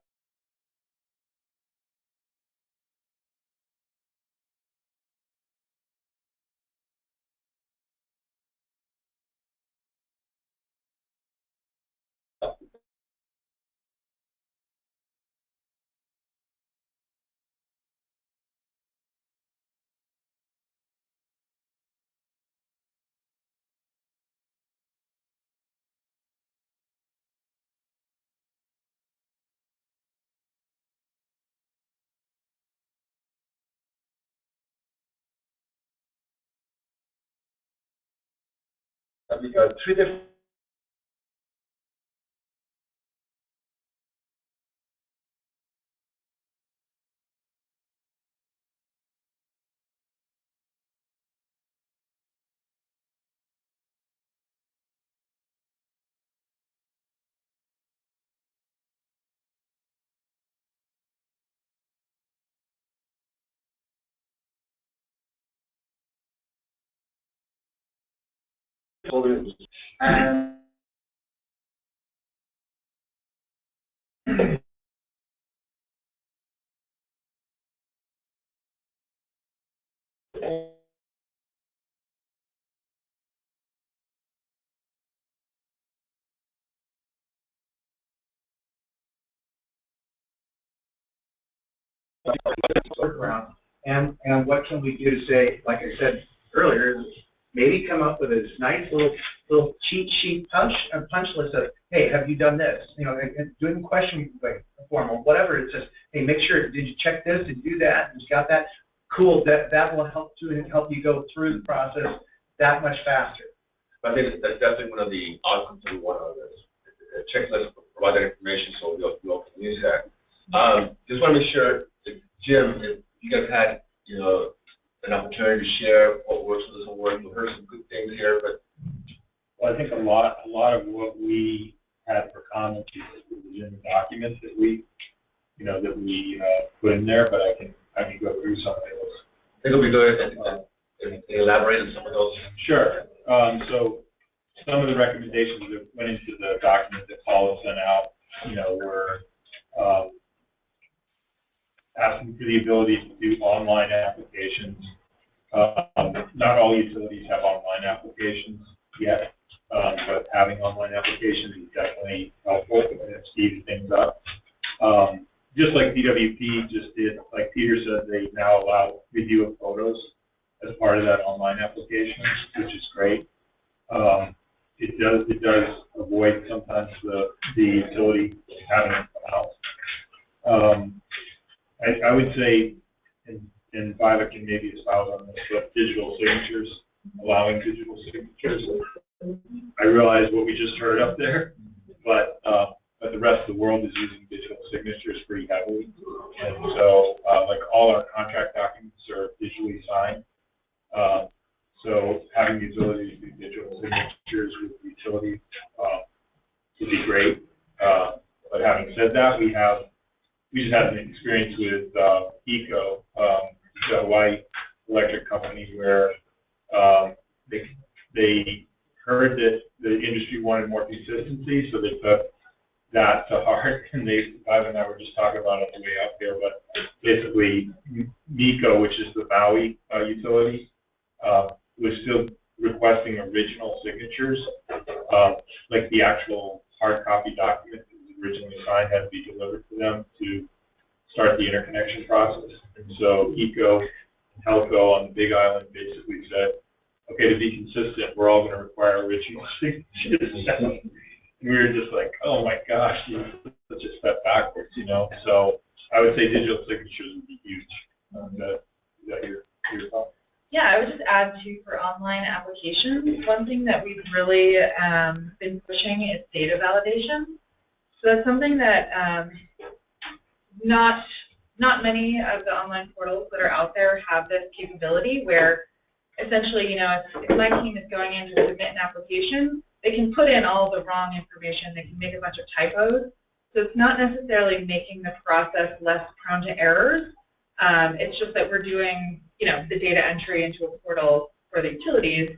that we got 3 different and around, and what can we do to say, like I said earlier, maybe come up with a nice little cheat sheet punch list of, hey, have you done this? You know, and doing question form or whatever. It's just, hey, make sure, did you check this? Did you do that? Did you got that? Cool. That will help you go through the process that much faster. I think that's definitely one of the outcomes that we want out of this. A checklist will provide that information so we all can use that. Just want to make sure, Jim, if you guys had, you know, an opportunity to share what works and doesn't work. We've heard some good things here, but well, I think a lot of what we had for comments was in the documents that we, you know, put in there. But I can go through some of those. I think it'll be good and elaborate on some of those. Sure. So some of the recommendations that went into the document that Paula sent out, you know, were asking for the ability to do online applications. Not all utilities have online applications yet, but having online applications is definitely helpful and speeds things up. Just like DWP just did, like Peter said, they now allow review of photos as part of that online application, which is great. It does avoid sometimes the utility having it come out. I would say, and Viva can maybe espouse on this, but digital signatures, allowing digital signatures. I realize what we just heard up there, but the rest of the world is using digital signatures pretty heavily. And so, like all our contract documents are digitally signed. So having the ability to do digital signatures with the utility would be great. But having said that, we just had an experience with ECO, the Hawaii electric company, where they heard that the industry wanted more consistency, so they took that to heart. And Viva and I were just talking about it on the way up here, but basically MECO, which is the Maui utility, was still requesting original signatures, like the actual hard copy document that was originally signed had to be delivered to them to start the interconnection process. And so ECO and Helco on the Big Island basically said, okay, to be consistent, we're all going to require original signatures. And we were just like, oh my gosh, such a step backwards, you know. So I would say digital signatures would be huge. Is that your thought? Yeah, I would just add too, for online applications, one thing that we've really been pushing is data validation. So that's something that not many of the online portals that are out there have this capability, where essentially, you know, if my team is going in to submit an application, they can put in all the wrong information, they can make a bunch of typos, So it's not necessarily making the process less prone to errors. It's just that we're doing, the data entry into a portal for the utilities.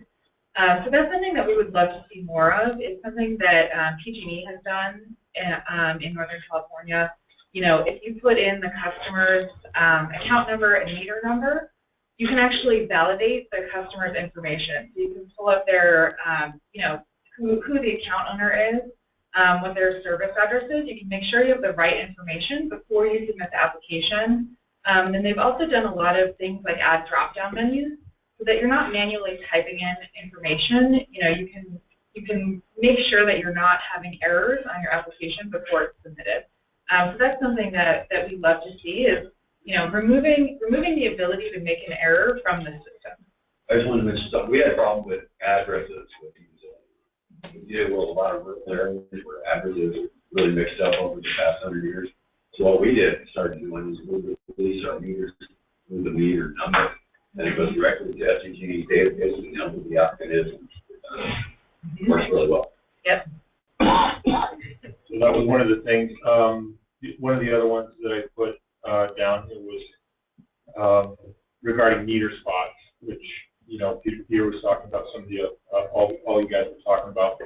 So that's something that we would love to see more of. It's something that PG&E has done in Northern California. If you put in the customer's account number and meter number, you can actually validate the customer's information. So you can pull up their, who the account owner is, what their service address is. You can make sure you have the right information before you submit the application. And they've also done a lot of things like add drop-down menus so that you're not manually typing in information. You can make sure that you're not having errors on your application before it's submitted. So that's something that we love to see is, removing the ability to make an error from the system. I just wanted to mention something. We had a problem with addresses with these. We did a lot of rural areas where addresses are really mixed up over the past 100 years. So what we did started doing was move the police our meters, move the meter number, and it goes directly to SEAC's database and tells who the applicant is. It works really well. Yep. So that was one of the things. One of the other ones that I put down here was regarding meter spots, which Peter was talking about. Some of the all you guys were talking about.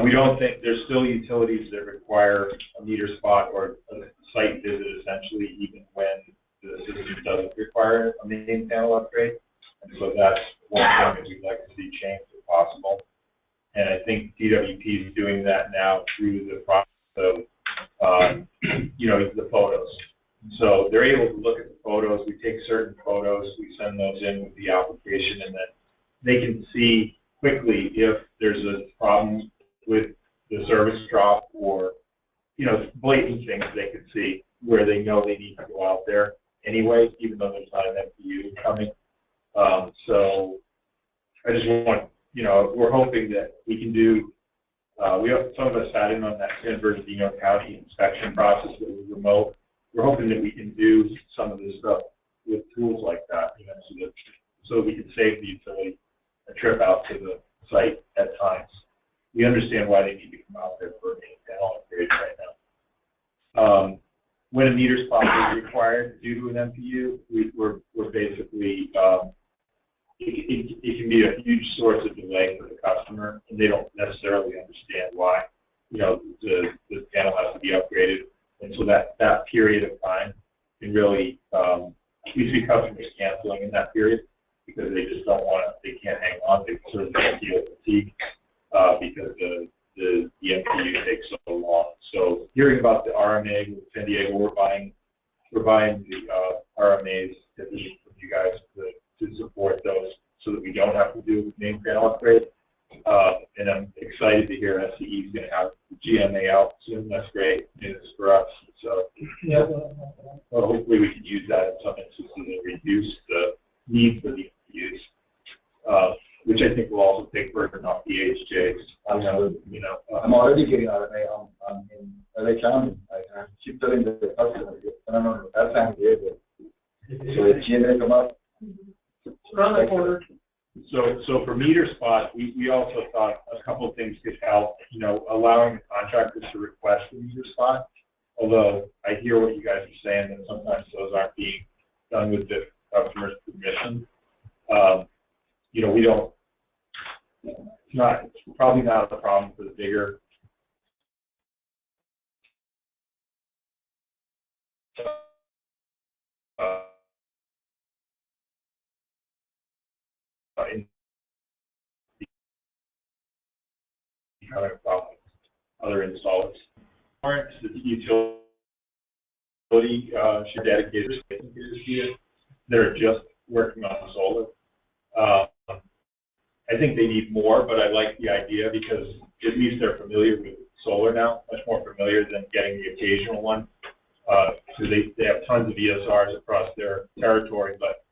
We don't think there's still utilities that require a meter spot or a site visit, essentially, even when the system doesn't require a main panel upgrade. And so that's one thing that we'd like to see changed if possible. And I think DWP is doing that now through the process of, the photos. So they're able to look at the photos. We take certain photos, we send those in with the application, and then they can see quickly if there's a problem with the service drop or, blatant things they can see where they know they need to go out there anyway, even though there's not an MPU coming. So I just want, we're hoping that we can do, some of us sat in on that San Bernardino County inspection process that was remote. We're hoping that we can do some of this stuff with tools like that, so that we can save the utility a trip out to the site at times. We understand why they need to come out there for a main panel upgrade right now. When a meter spot is required due to an MPU, we're basically, it can be a huge source of delay for the customer, and they don't necessarily understand why, the panel has to be upgraded. And so that period of time can really, we see customers canceling in that period because they just don't want to, they can't hang on, they sort of feel fatigue because the MPU takes so long. So hearing about the RMA with San Diego, we're buying the RMAs that we need from you guys to support those so that we don't have to do main panel upgrade. And I'm excited to hear SCE is going to have GMA out soon. That's great news for us. So well, hopefully we can use that in some instances and reduce the need for the use, which I think will also take burden off the HJs. I'm already getting RMA in LA County. I keep telling the customer, I don't know, that time of year, so it's GMA come up. Around the corner. So for meter spots, we also thought a couple of things could help, allowing the contractors to request a meter spot, although I hear what you guys are saying, that sometimes those aren't being done with the customer's permission. We don't, it's probably not a problem for the bigger other installers. The utility should dedicate that are just working on solar. I think they need more, but I like the idea because at least they're familiar with solar now, much more familiar than getting the occasional one. So they have tons of ESRs across their territory, but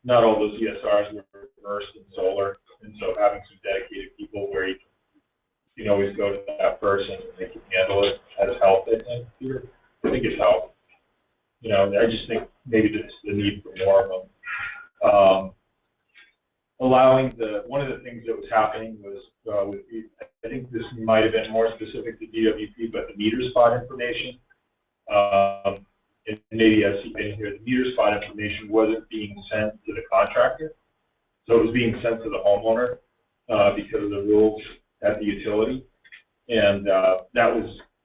not all those ESRs were versed in solar, and so having some dedicated people where you can always go to that person and they can handle it has helped. I think it's helped. I just think maybe there's the need for more of them. allowing one of the things that was happening was, I think this might have been more specific to DWP, but the meter spot information, and maybe as you can hear, the meter spot information wasn't being sent to the contractor, so it was being sent to the homeowner because of the rules at the utility, and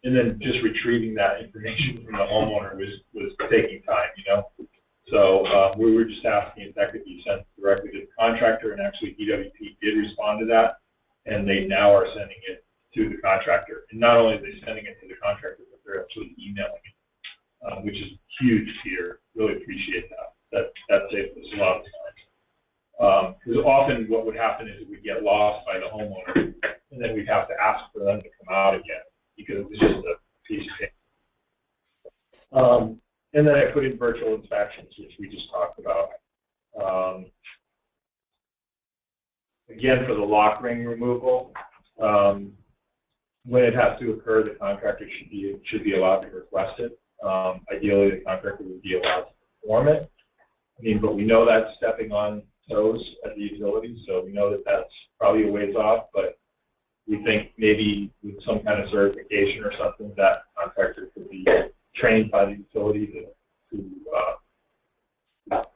and then just retrieving that information from the homeowner was taking time, you know. So we were just asking if that could be sent directly to the contractor, and actually DWP did respond to that, and they now are sending it to the contractor. And not only are they sending it to the contractor, but they're actually emailing it, which is huge here. Really appreciate that. That saved us a lot of time. Because often what would happen is it would get lost by the homeowner, and then we'd have to ask for them to come out again because it was just a piece of paper. And then I put in virtual inspections, which we just talked about. Again, for the lock ring removal, when it has to occur, the contractor should be allowed to request it. Ideally, the contractor would be allowed to perform it. I mean, but we know that's stepping on toes at the utility, so we know that that's probably a ways off. But we think maybe with some kind of certification or something, that contractor could be trained by the utility to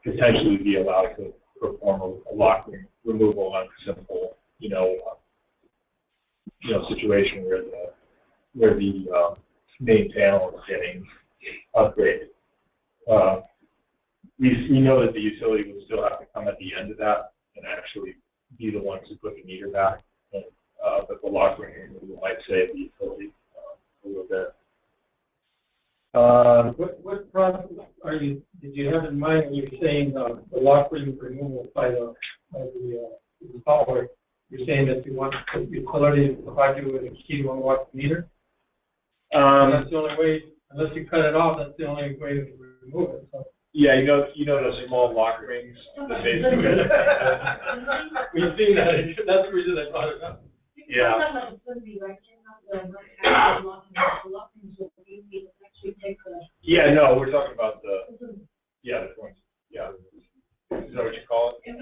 potentially be allowed to perform a lock ring removal on a simple, situation where the main panel is getting upgraded. We know that the utility will still have to come at the end of that and actually be the ones who put the meter back, but the lock ring removal might save the utility a little bit. What process did you have in mind when you were saying the lock ring removal by the installer? You're saying that you want the utility to provide you with a key to unlock the meter? That's the only way, unless you cut it off, that's the only way to remove it. So. Yeah, you know those small lock rings that basically. We've seen that. That's the reason I brought it up. Yeah. Yeah, no, we're talking about the points. Yeah. Is that what you call it?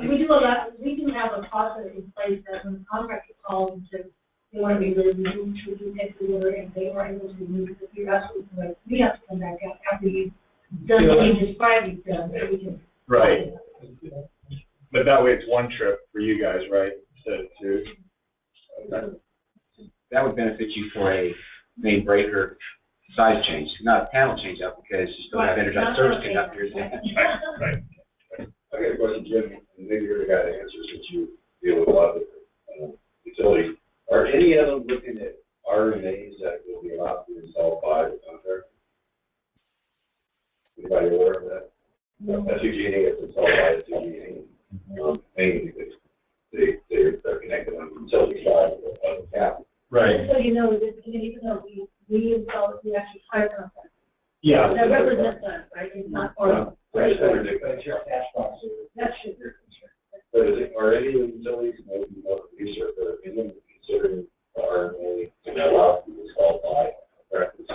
We do have a process in place that when the contractor calls and says they want to be removed, we do take the order, and they are able to remove it. If you're absolutely right, we have to come back out after you've done what you described you've done. So we can right. But that way it's one trip for you guys, right? Instead of two. Okay. That would benefit you for a main breaker size change, not a panel change out because you still have energized service conductors. Right. I got a question, Jim, and maybe you're the guy that answers since you deal with a lot of utilities. Are any of them looking at RMAs that will be allowed to install by the contractor? Anybody aware of that? SEAC gets installed by the SEAC, mainly because they're connected on the utility side of the cap. Right. So even though we install, we actually hire contractors. Yeah. That represents us, right? It's not our. That's your cash box. That's your concern. But are any of the utilities, maybe more research, or even considering RMA and allowed to be installed by contractors?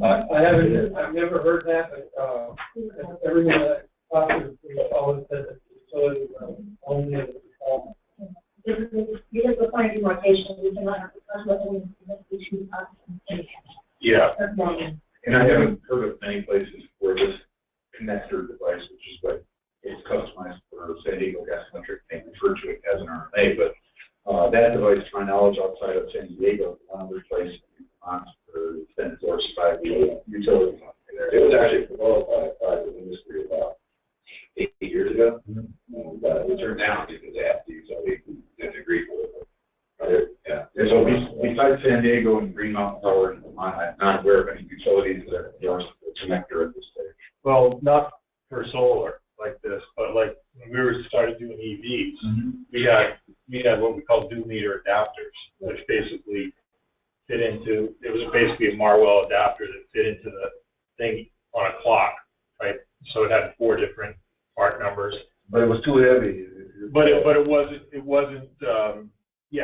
I've never heard that, but everyone that talks to me always says that the utility only install. Because the point of demarcation, we cannot have the customer issue. Yeah. And I haven't heard of many places where this connector device, which is what is customized for San Diego Gas Electric, they refer to it as an RMA, but that device, to my knowledge, outside of San Diego, one other place for been endorsed by the utility company there. It was actually proposed by the industry about 8 years ago, and it turned down because they asked the utility who didn't agree with it. Yeah. And so besides San Diego and Green Mountain Power and Vermont, I'm not aware of any utilities that endorse the connector at this stage. Well, not for solar like this, but like when we started doing EVs, we had what we call dual meter adapters, which basically fit into. It was basically a Marwell adapter that fit into the thing on a clock, right? So it had 4 different part numbers. But it was too heavy. But it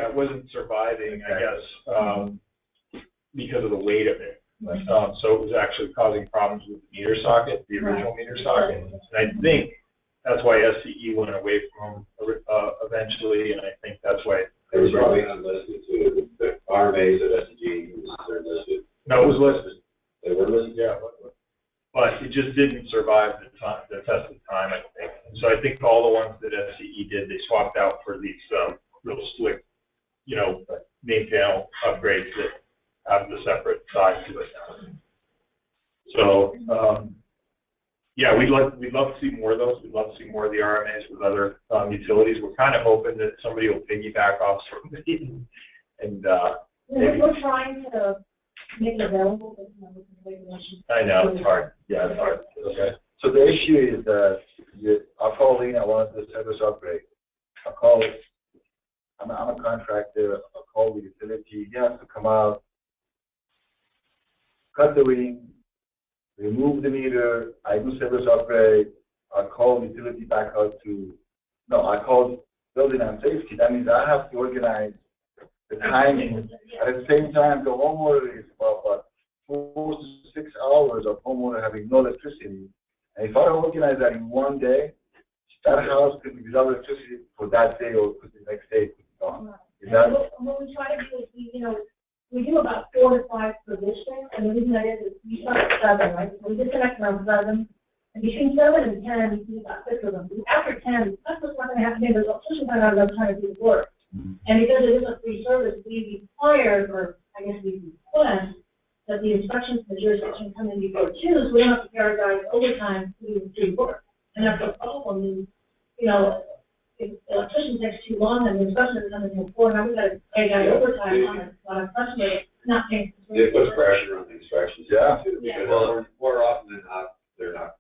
wasn't surviving, I guess, because of the weight of it. So it was actually causing problems with the meter socket, the original meter socket. And I think that's why SCE went away from eventually, and I think that's why. They were probably unlisted too. The RMAs at SEG, they're listed. No, it was listed. They were listed? Yeah, but it just didn't survive the test of time, I think. And so I think all the ones that SCE did, they swapped out for these real slick, main panel upgrades that have the separate side to it now. So, yeah, we'd love to see more of those. We'd love to see more of the RMAs with other utilities. We're kind of hoping that somebody will piggyback off somebody, and maybe. We're trying to make it available. I know, it's hard. Yeah, it's hard. Okay. So the issue is that I call in, I want the service upgrade. I call it, I'm a contractor, I call the utility, he has to come out, cut the ring, remove the meter, I do service upgrade, I call utility back out I call building and safety. That means I have to organize the timing. At the same time, the homeowner is about 4 to 6 hours of homeowner having no electricity. And if I organize that in one day, that house could be without electricity for that day or could be the next day could be gone. Is that? What we try to do is, we do about 4 to 5 per district, and the reason that is we start at 7, right? So we disconnect around 7, and between 7 and 10, we do about 6 of them. After 10, that's what's not going to happen. There's especially when I'm trying to do the work. And because it is a free service, we require, or I guess we request, that the inspections for the jurisdiction come in before 2, so we don't have to pay our guys overtime to do the work. And that's the problem is, if the electrician takes too long and the inspection is coming in 4, now we've got to pay guys overtime on a customer not paying. It puts pressure on the inspections. Yeah. Well, more often than not, they're not.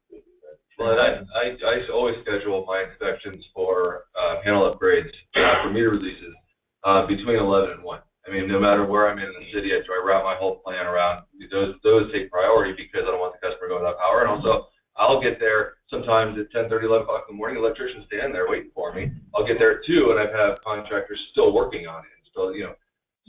Well, and I always schedule my inspections for panel upgrades for meter releases between 11 and 1. I mean, no matter where I'm in the city, I try to route my whole plan around. Those take priority because I don't want the customer going without power. And also, I'll get there sometimes at 10:30, 11 o'clock in the morning. Electrician's standing there waiting for me. I'll get there at 2, and I have contractors still working on it. Still,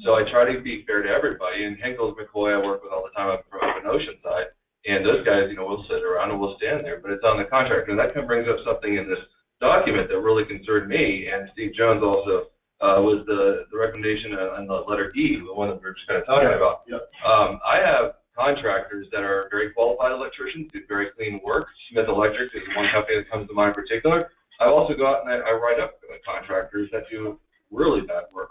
So I try to be fair to everybody. And Henkel's McCoy I work with all the time up from an ocean side. And those guys, will sit around and we'll stand there. But it's on the contractor. And that kind of brings up something in this document that really concerned me. And Steve Jones also was the recommendation on the letter E, the one that we were just kind of talking about. Yep. I have contractors that are very qualified electricians, do very clean work. Smith Electric is one company that comes to mind in particular. I also go out and I write up contractors that do really bad work.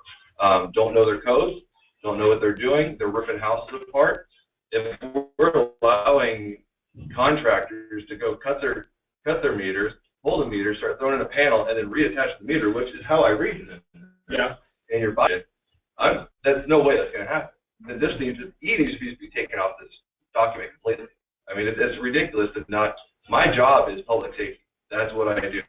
Don't know their codes, don't know what they're doing, they're ripping houses apart. If we're allowing contractors to go cut their meters, pull the meter, start throwing in a panel, and then reattach the meter, which is how I read it in your budget, that's no way that's going to happen. This needs to be taken off this document completely. I mean, it's ridiculous that not. My job is public safety. That's what I do.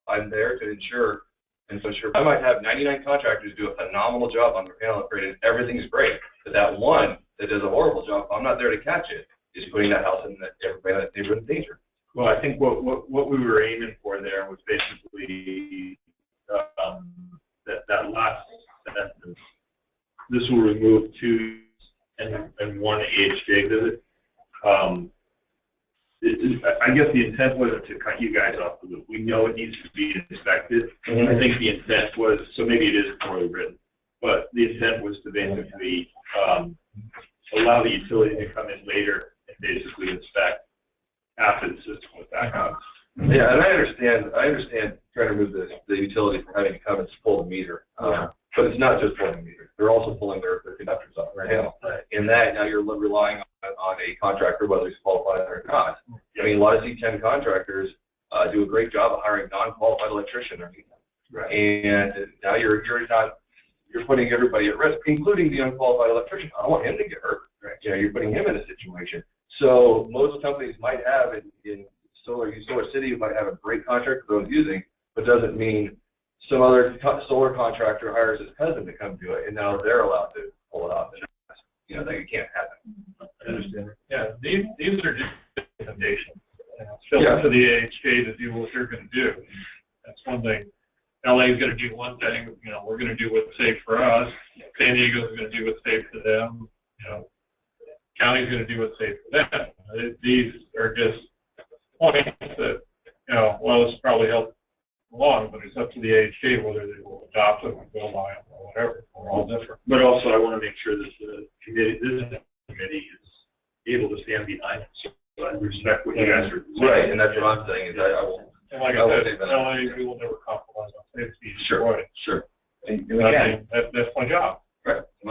I'm there to ensure, I might have 99 contractors do a phenomenal job on their panel upgrade, and everything's great. But that one that does a horrible job, I'm not there to catch it. Is putting that house in everybody in that neighborhood in danger. Well, I think what we were aiming for there was basically that last sentence. This will remove 2 and 1 AHJ visit. I guess the intent wasn't to cut you guys off the loop. We know it needs to be inspected. Mm-hmm. I think the intent was, so maybe it is poorly written, but the intent was to basically allow the utility to come in later and basically inspect after the system was back up. Yeah, and I understand trying to remove the utility from having to come and pull the meter. But it's not just pulling the meter. They're also pulling their conductors off their panel. In that, now you're relying on a contractor, whether he's qualified or not. I mean, a lot of C10 contractors do a great job of hiring non-qualified electricians. Right. And now you're putting everybody at risk, including the unqualified electrician. I don't want him to get hurt. Right. You're putting him in a situation. So most companies might have in Solar City, you might have a great contractor they're using, but doesn't mean some other solar contractor hires his cousin to come do it, and now they're allowed to pull it off. And, that can't happen. I understand. Yeah, these are just recommendations. It's up to the AHJ to do what they're going to do. That's one thing. LA is going to do one thing. We're going to do what's safe for us. San Diego is going to do what's safe for them. County's going to do what's safe for them. These are just points that well, this probably helped along, but it's up to the AHG whether they will adopt them or go by them or whatever. We're all different. But also, I want to make sure that the committee is able to stand behind it. So I respect what you guys are saying. Right, and that's what I'm saying. Is I will. And like I said, we will never compromise on safety. Sure. And again, That's my job. Right. we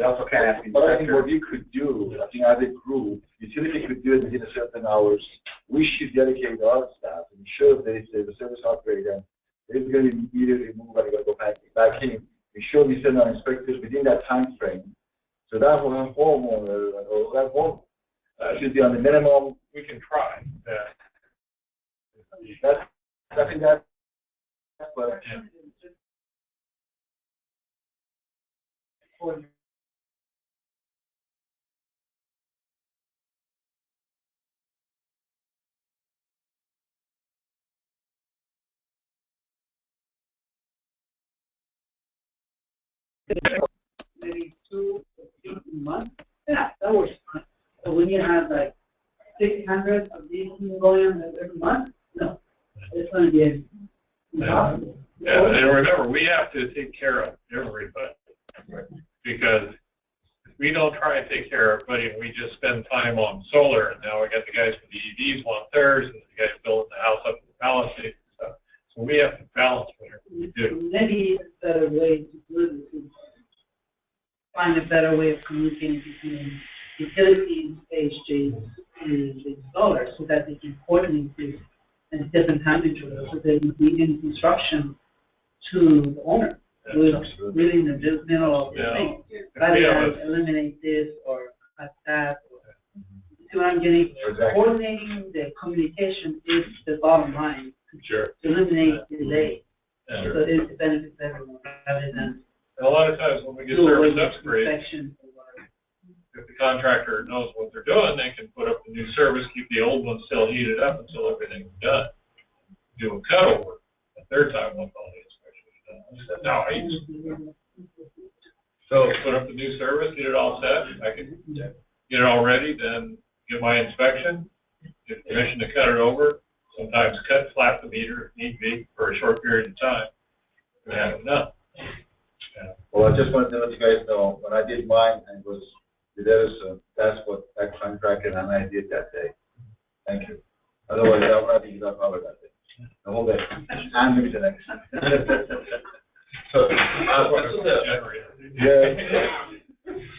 also can't ask the But I think inspector. what we could do, I think as a group, utility could do it within a certain hours. We should dedicate our staff and ensure that if there's a service upgrade and it's going to be immediately moved and go back in, we should be sending our inspectors within that time frame. So that homeowner or that home should be on the minimum. We can try. I think that's but maybe 2 or 3 months. Yeah, that works fine. So when you have like 600 of these going on every month, no, it's going to be impossible. Yeah, and remember, we have to take care of everybody. Because if we don't try and take care of everybody and we just spend time on solar, and now we got the guys with the EVs want theirs, and the guys building the house up in the Palisades and stuff. So we have to balance whatever we do. Maybe it's a better way to do it, to find a better way of communicating between utilities, AHJs, and the installers so that they can coordinate this at different times each other so they can be in construction to the owner. Really in the middle of the thing. Rather than eliminate this or cut that. See what I'm getting? Coordinating the communication is the bottom line. Sure. To eliminate delay. So it benefits everyone rather than. And a lot of times when we get service upgrades, if the contractor knows what they're doing, they can put up the new service, keep the old one still heated up until everything's done. Do a cutover at their time once all the inspections are done. So put up the new service, get it all set. I can get it all ready, then get my inspection, get permission to cut it over. Sometimes flap the meter if need be for a short period of time. And have it done. well, I just wanted to let you guys know when I did mine and was with Edison, that's what that contractor and I did that day. Thank you. Otherwise, I would have to give up power that day. The whole day. And maybe the next. So,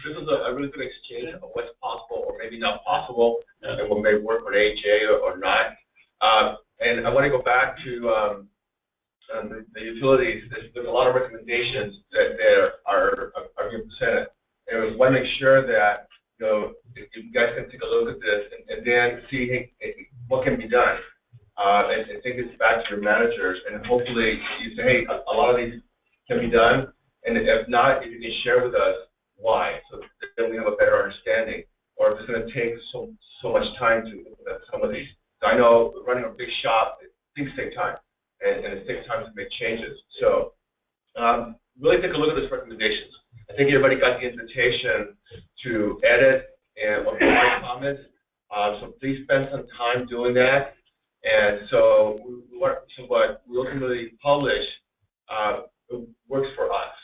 This is a really good exchange of what's possible or maybe not possible and what may work with AHA or not. And I want to go back to the utilities. There's a lot of recommendations that are being presented. And we want to make sure that if you guys can take a look at this and then see hey, what can be done. And take this back to your managers, and hopefully you say, hey, a lot of these can be done, and if not, if you can share with us why, so then we have a better understanding, or if it's going to take so much time to implement some of these. I know running a big shop, things take time, and it takes time to make changes. So really take a look at these recommendations. I think everybody got the invitation to edit and provide comments, so please spend some time doing that. And so what we ultimately publish works for us,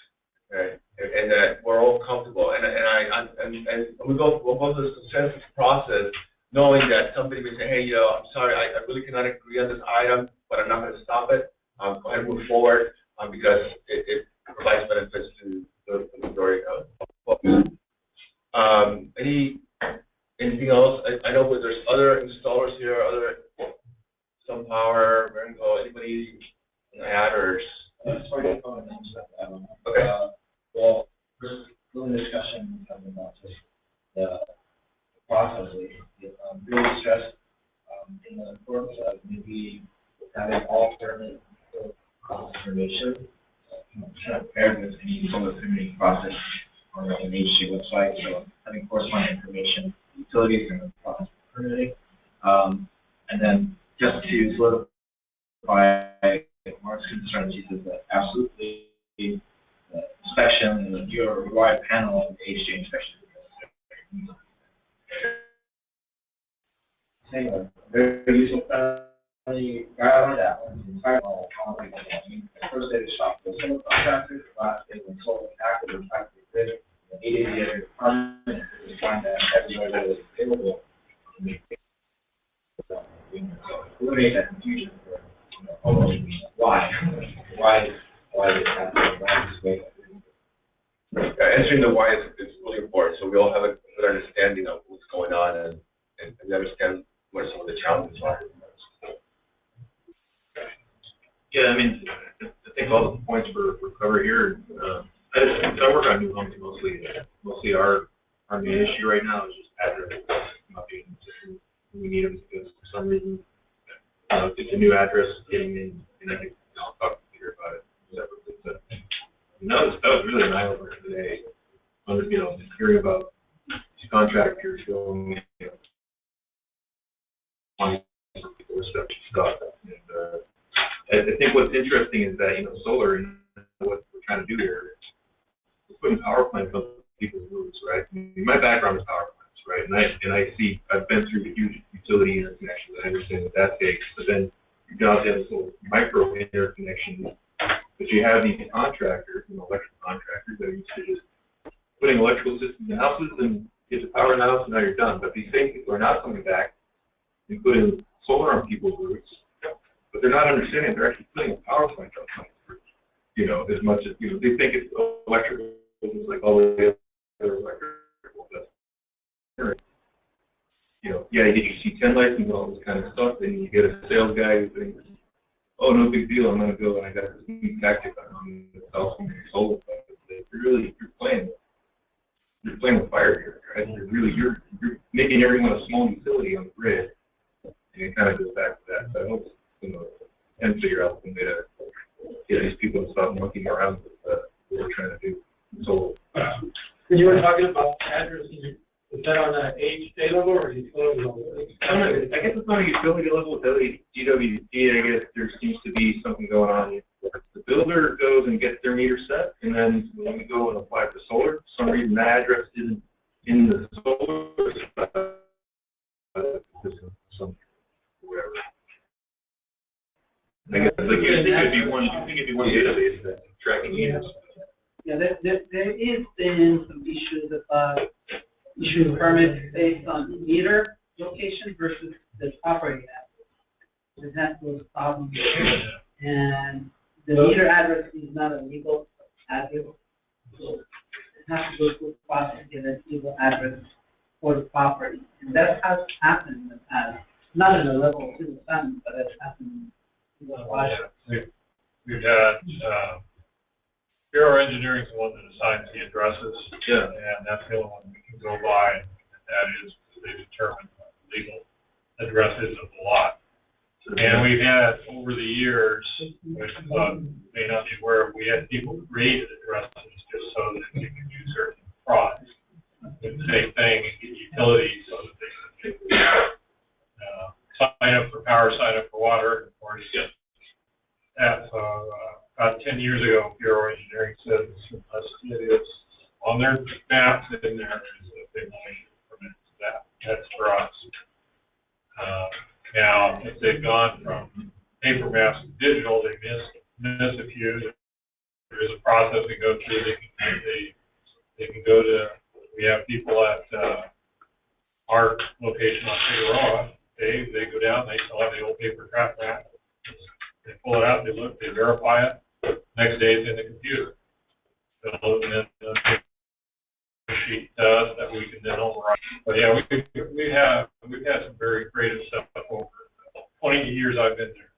okay? And that we're all comfortable. And we'll go through this consensus process, knowing that somebody may say, hey, I'm sorry, I really cannot agree on this item, but I'm not going to stop it. Go ahead and move forward because it provides benefits to the majority of folks. Anything else? I know there's other installers here, some power, Rengo, anybody add or? Okay. Well, there's really discussion about just the process. Really stress in the importance of maybe having all permit process information prepared with some of the permitting process on an HC website. So having corresponding information, utilities and the process of permitting, and then just to solidify Mark's concerns, he says that absolutely the inspection and your required panel of the HJ inspection. Very useful. that one. First day to shop for some contractors, last day when sold active or practically good. Immediately permanent is trying to everywhere that is available. So eliminate that confusion for homeowners. Why is this way? Answering the why is really important, so we all have a good understanding of what's going on and we understand what some of the challenges are. Yeah, I mean, I think all the points were covered here. I work on new homes mostly our main issue right now is just address not being consistent. We need them because for some reason it's a new address getting in, and I think I'll talk to Peter about it separately. But that was really an eye-opener today. Hearing about these contractors going, stuff. And I think what's interesting is that solar and what we're trying to do here is we're putting power plants on people's roofs, right? I mean, my background is power plants, right? And I've been through the huge utility interconnections. I understand what that takes, but then you've got this little micro interconnection. But you have these contractors, electrical contractors that are used to just putting electrical systems in houses and get the power in the house and now you're done. But these same people are now coming back and putting solar on people's roofs, but they're not understanding they're actually putting a power plant on people's roofs. As much as they think it's electrical, it's like all the other electrical. But yeah, you get your C10 license and all this kind of stuff, and you get a sales guy who thinks, oh, no big deal, I'm going to go and I got this new tactic on the sell some solar. You're playing with fire here, right? You're making everyone a small utility on the grid, and it kind of goes back to that. So I hope and figure out some way to get these people to stop monkeying around with what we're trying to do. So, when you were talking about addresses, is that on an state level or utility level? I guess it's on a utility level. DWP, I guess there seems to be something going on. The builder goes and gets their meter set, and then when we go and apply for solar, for some reason that address isn't in the solar system, whatever. I guess like you think it'd be one database that's tracking meters. Yeah, there is been some issues about issuing permits based on meter location versus the operating address. And that's those problems. And the meter address is not a legal address. So it has to go through a process to get a legal address for the property. And that has happened in the past. Not in the level of the sun, but it's happened in the Washington. We've had Bureau Engineering is the one that assigns the addresses, and that's the only one we can go by, and that is they determine what the legal address is of the lot. And we've had over the years, which may not be aware, we had people create addresses just so that they could do certain frauds. The same thing, utilities, so that they could sign up for power, sign up for water, or get that. About 10 years ago, Bureau Engineering said it is on their maps and in there is a big money permit to that. That's for us. Now, if they've gone from paper maps to digital, they missed a few. There is a process they go through. They can go to. We have people at our location on Figueroa. They go down. They still have the old paper track map. They pull it out. They look. They verify it. Next day, it's in the computer. So then the sheet does that we can then override. But yeah, we've had some very creative stuff over 20 years I've been there.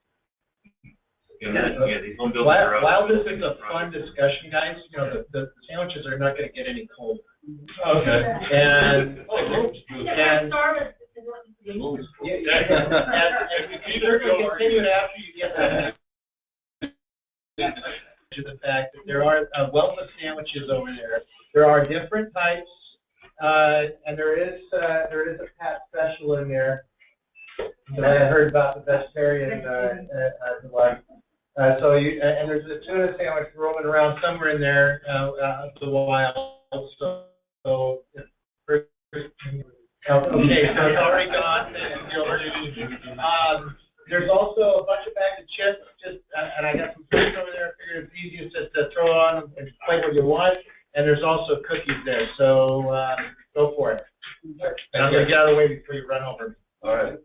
While this is a fun discussion, guys, the sandwiches are not going to get any colder. Okay. And Starbucks is what you if you're going to continue it after you get that. To the fact that there are a wealth of sandwiches over there. There are different types, and there is a Pat special in there that I heard about the vegetarian one. And there's a tuna sandwich roaming around somewhere in there for a while. So okay, so it's already gone. There's also a bunch of bags of chips, and I got some chips over there. I figured it's easiest just to throw on and play what you want. And there's also cookies there, so go for it. And I'm going to get out of the way before you run over me. All right.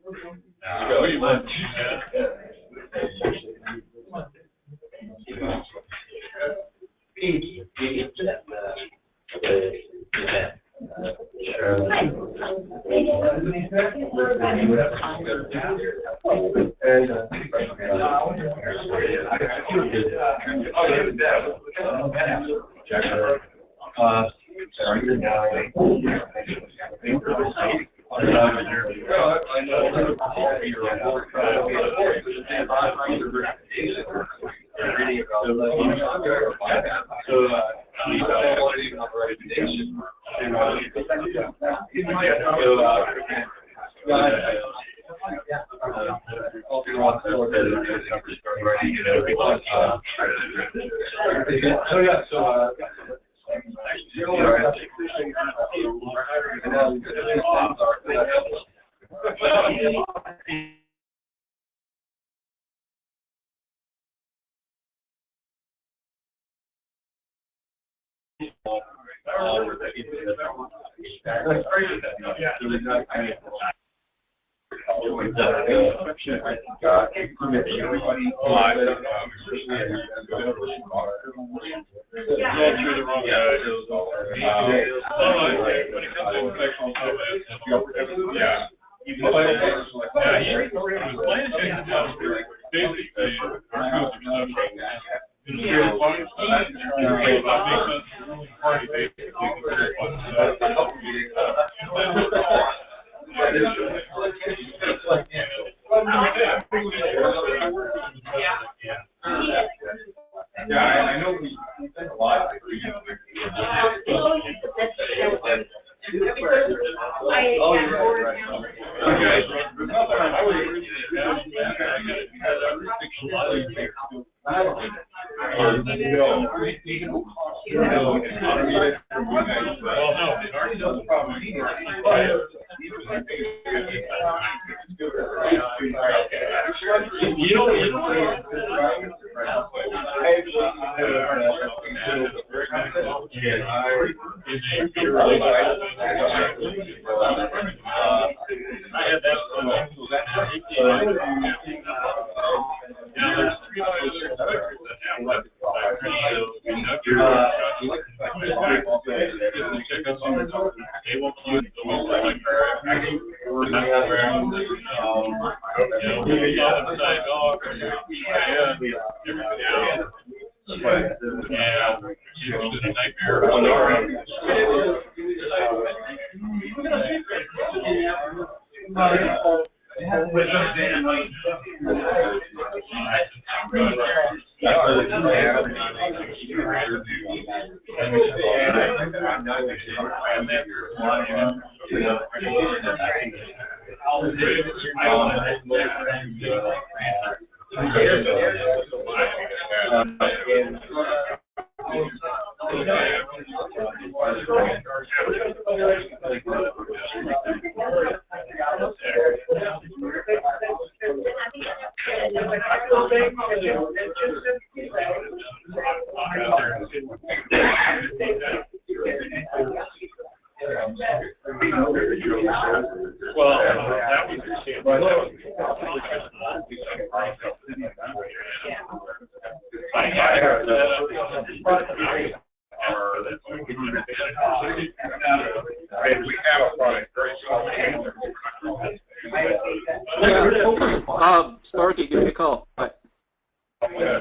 I know we think a lot. Sparky, give me a call. Bye. Yeah.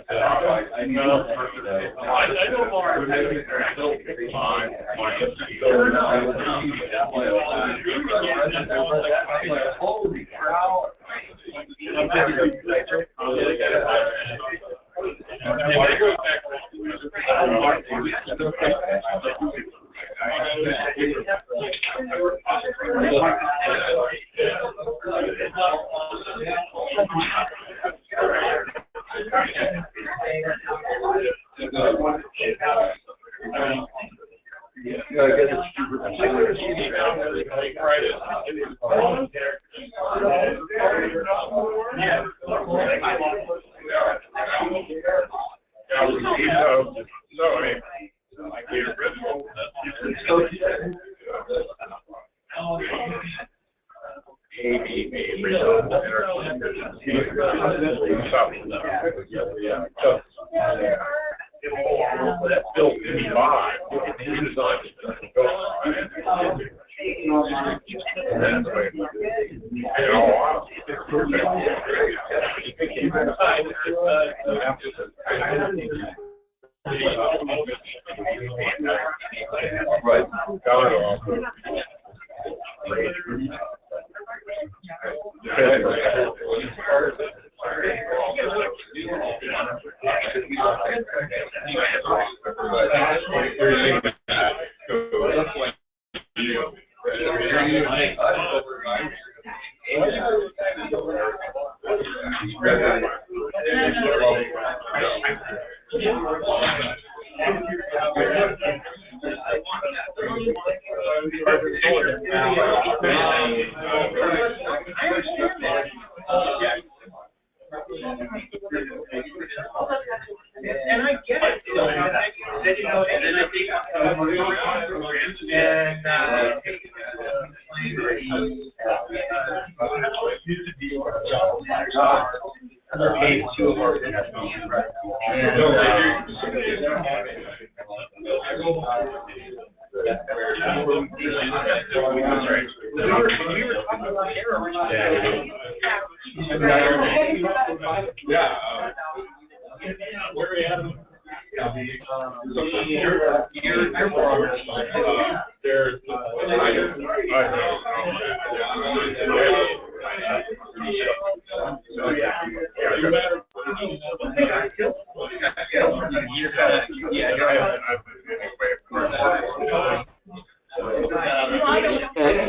I mean, like the original. That built in by right. And I get it.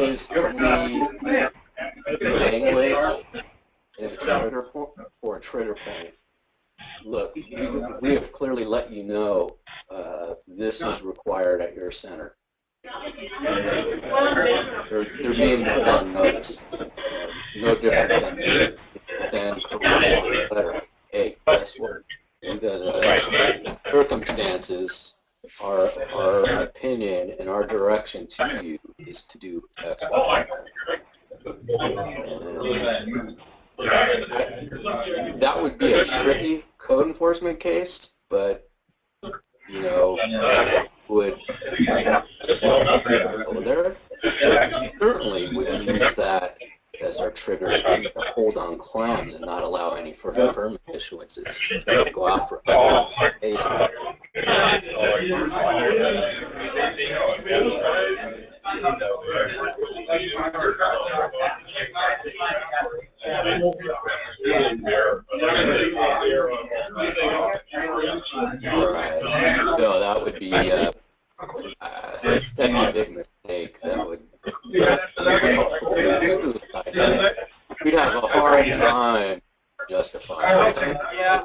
Is to the language in a trigger point or a trigger point. Look, we have clearly let you know this is required at your center. They're being put on notice. No different than a letter. Hey, guess what? The circumstances, our opinion and our direction to you is to do X, Y. That would be a tricky code enforcement case, but you know, would go there. Certainly would use that as our trigger to hold on claims and not allow any further permit issuances that would go out for other cases. Right. No, that would be that'd be a big mistake. That would suicide. We'd have a hard time justifying it. Yeah,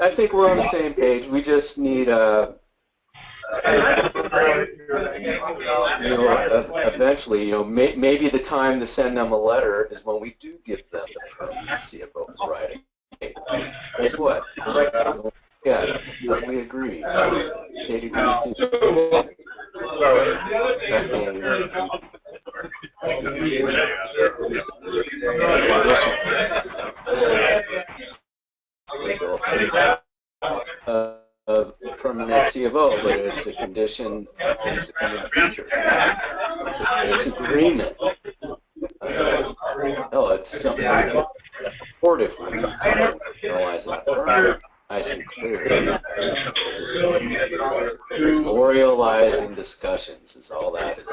I think we're on the same page. We just need eventually, maybe the time to send them a letter is when we do give them the permanency of both writing. Hey, guess what? Yeah, as we agree. Of permanency of O, but it's a condition of things that come in the future. It's agreement. No, it's something we can support if we need to analyze that nice and clear. Memorializing discussions is all that is.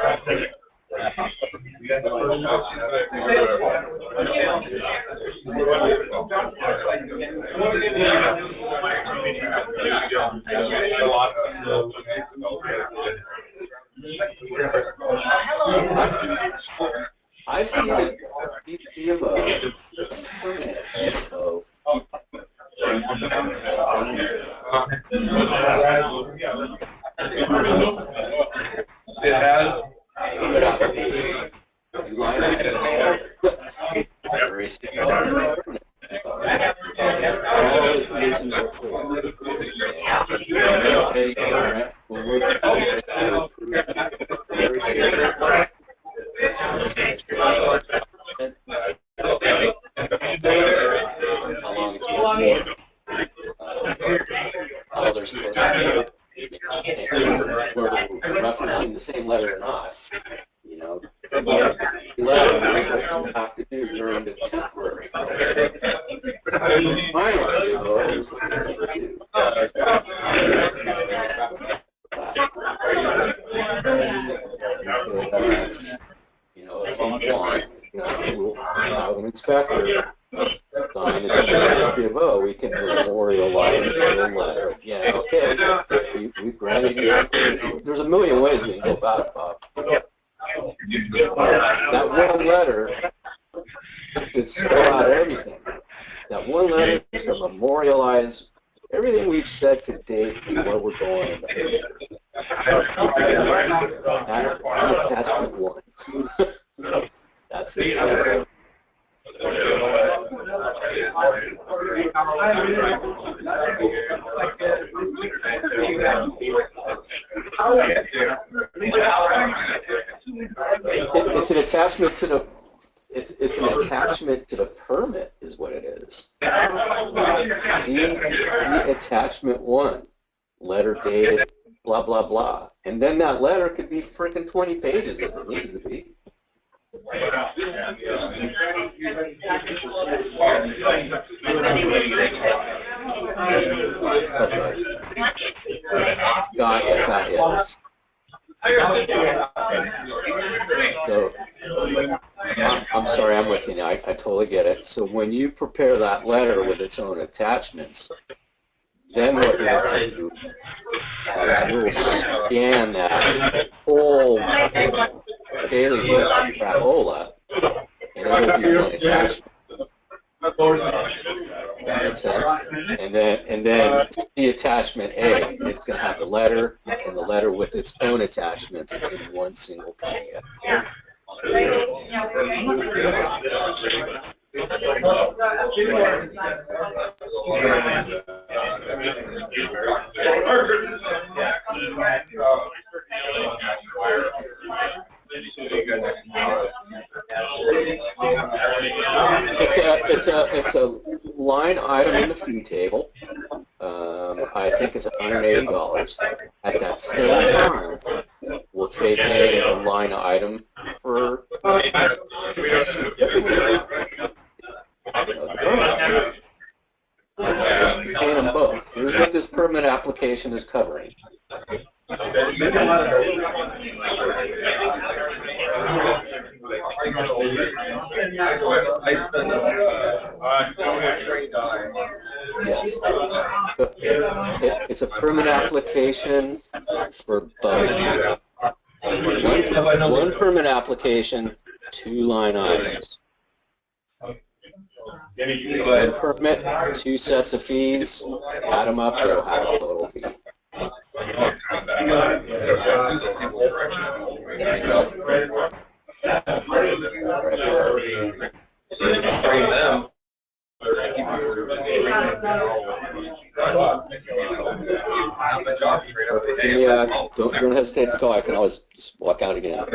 I've seen a CFO, permanent CFO, It has. Line items. Very simple. All the conditions are clear. When we're very simple. How long it's been for. How they're supposed to be. Whether we're referencing the same letter or not. You know, what you have to do during the temporary process. Final CO is what you need to do. You know, if you want, we'll have an inspector sign it as a CFO. We can memorialize it in a letter. Again, okay, we've granted you. There's a million ways we can go about it, Bob. That one letter should spell out everything. That one letter should memorialize everything we've said to date and where we're going in the future. That's attachment 1. That's this letter. It's an attachment to the. It's an attachment to the permit, is what it is. The attachment 1, letter dated, blah blah blah, and then that letter could be freaking 20 pages if it needs to be. Okay. Got it. So, I'm sorry, I'm with you now. I totally get it. So when you prepare that letter with its own attachments, then what you have to do is you'll scan that whole daily crapola, and it'll be one attachment. That makes sense. And then the attachment A, it's going to have the letter and the letter with its own attachments in one single PDF. It's a line item in the fee table. I think it's $180. At that same time, we'll take in a line item for paying them both. Here's what this permit application is covering. Yes. It's a permit application for both. One permit application, 2 line items. One permit, 2 sets of fees, add them up, it'll have a total fee. Don't hesitate to call. I can always just walk out again.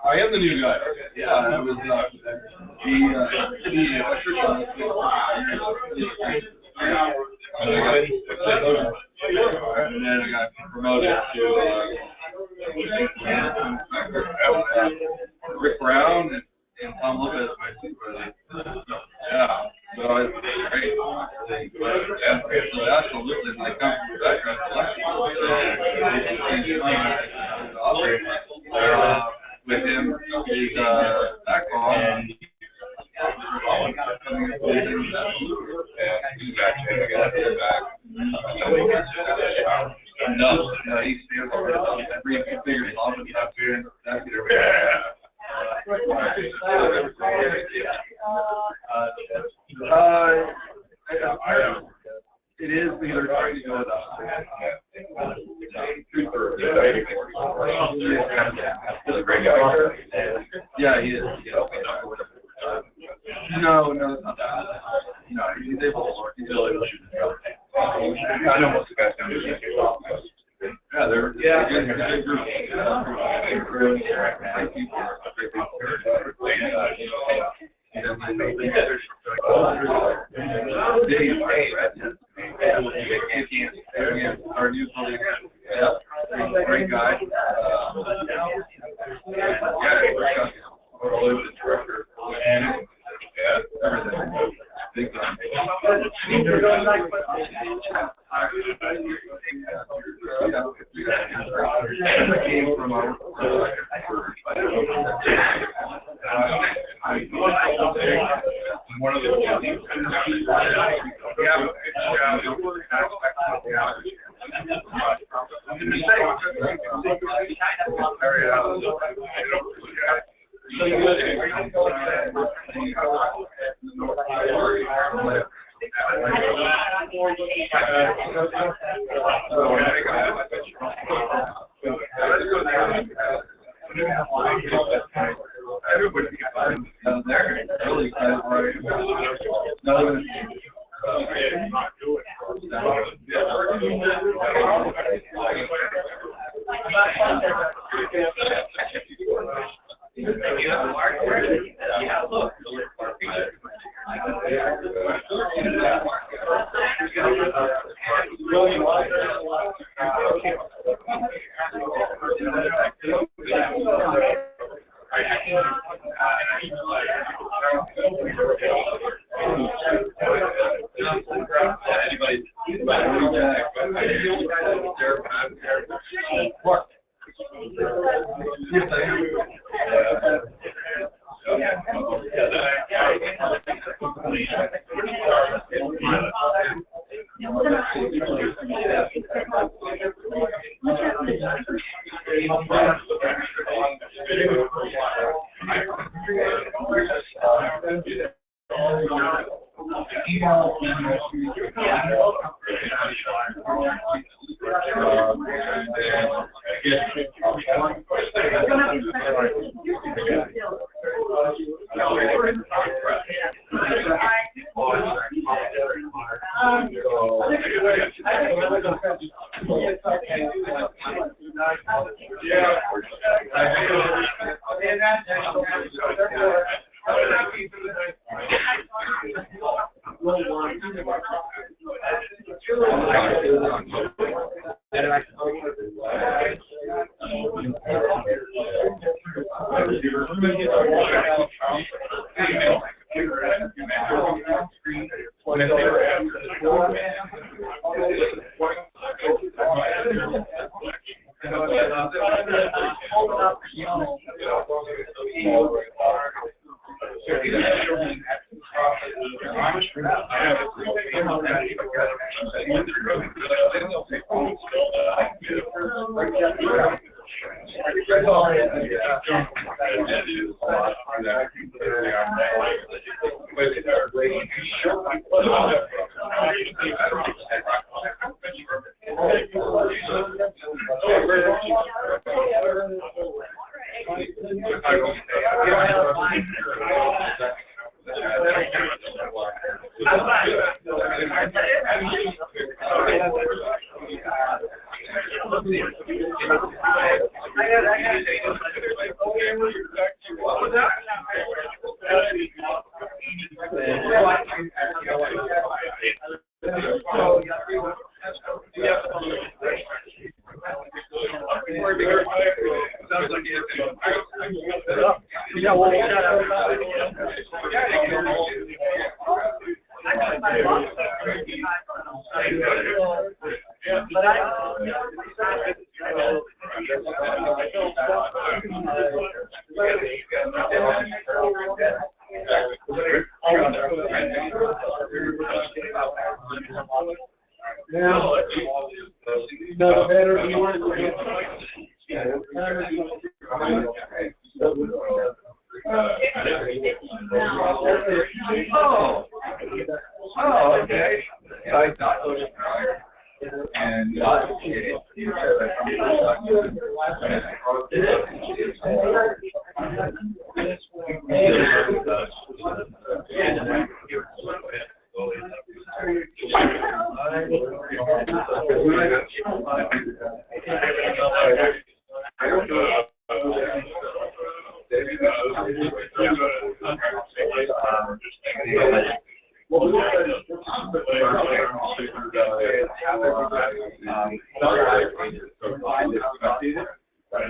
I am the new guy. Yeah, I was the electrician. And then I got promoted to Rick Brown and Tom Lopez, my supervisor. Yeah, so it's great. Yeah, so absolutely, and I come from the background with him, his backbone. No, he stands for every figure off and stuff here. It is either trying to go yeah, he is. No, not that. No, he's able to work. He's able to shoot. I know most of the guys down there. Our new colleague, great guy. The director and everything. Big time. Came from our one of the everybody down there really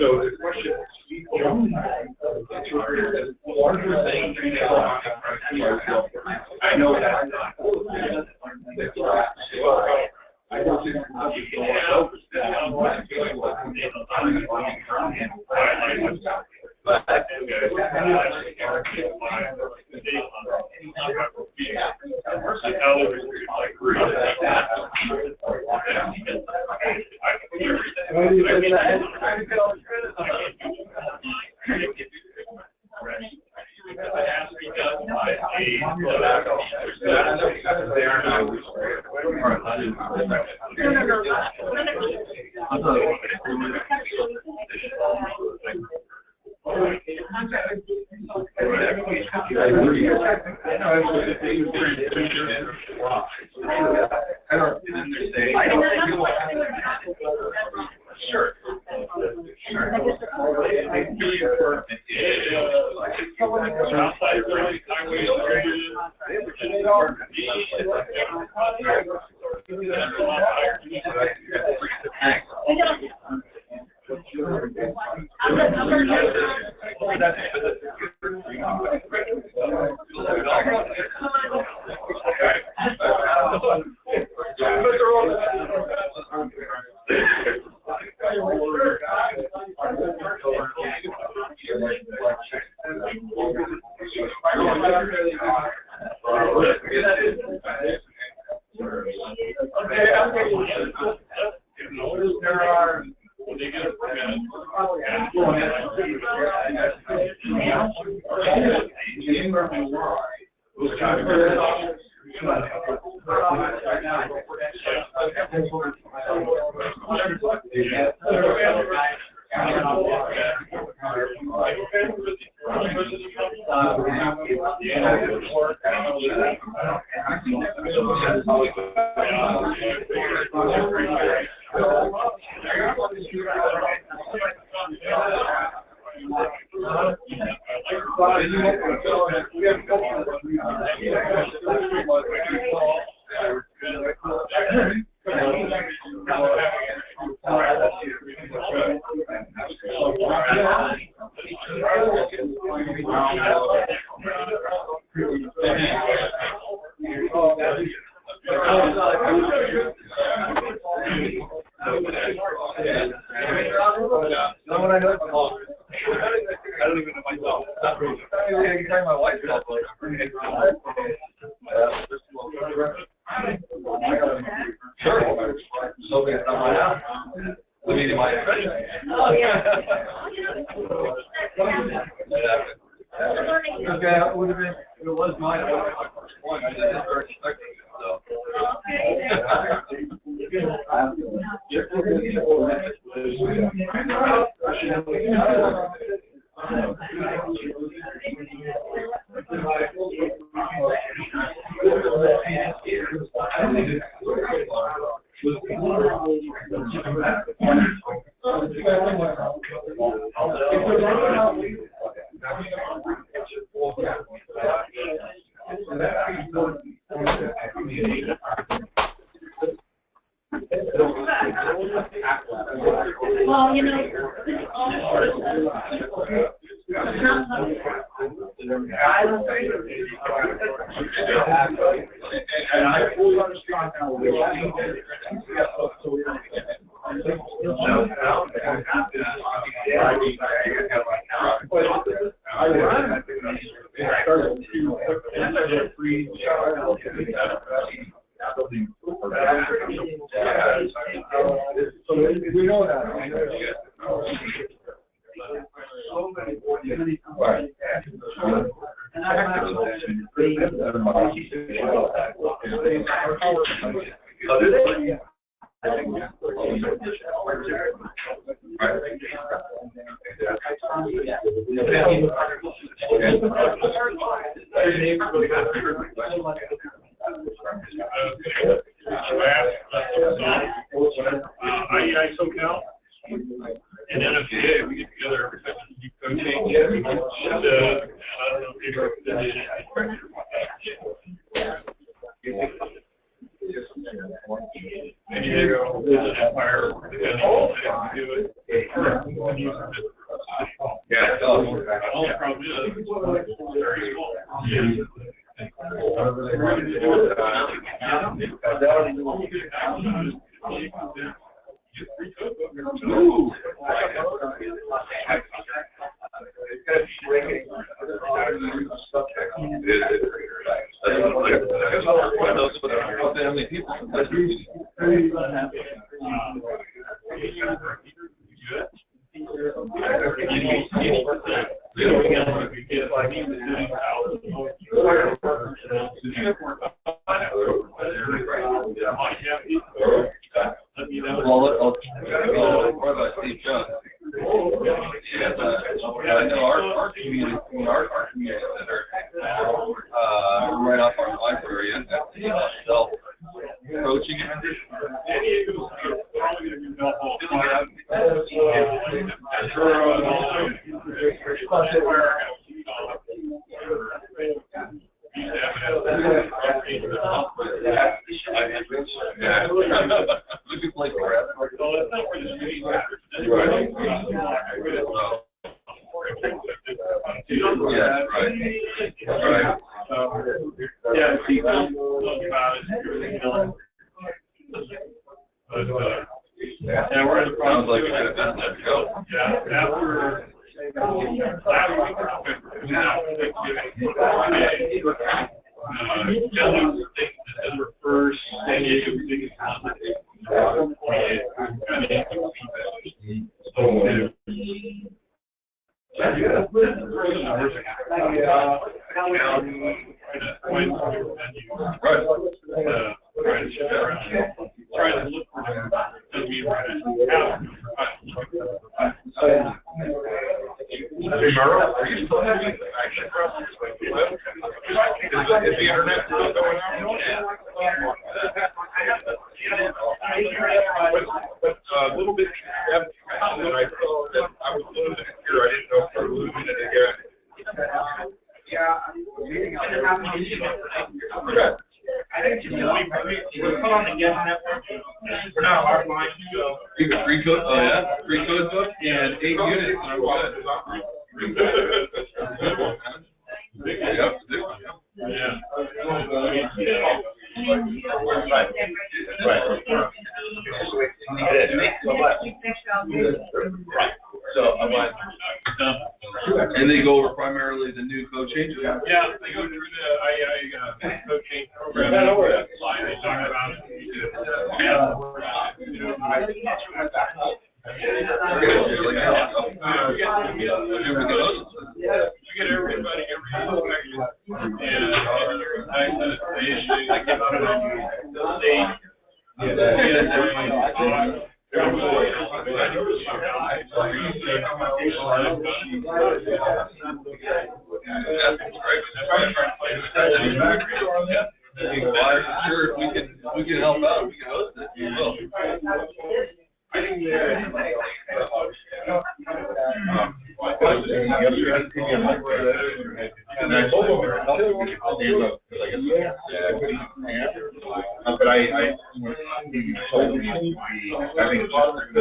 So the question I know that I don't think Sure. Well, you know, and I fully understand how we we know that. IEI SoCal and NFPA, we get together every time we do code change. And I don't know if you're maybe they go Empire, depending on how they do it. Yeah, all the problem is very small. Ooh. Our community center, right off our library, and self-coaching. Yeah, right. Yeah, see, about yeah, we're in the process. Sounds like a good event to go. Yeah, after last week, December 1st, San Diego's biggest conference. Try to look for them. Are you still having action problems? Is the internet still going on? But a little bit that I saw that I was losing it here. I didn't know if I was losing it again. Yeah, I think we put on the guest network. We're not offline, so. Free code, oh yeah, free code book and 8 units. Yeah. So I went, and they go over primarily the new code changes. Yeah, they go through the IEI code change program. They talk about it. We get everybody every and the issue that gets out of the state. Sure, if we can help out, we can host it. We will. I think but I think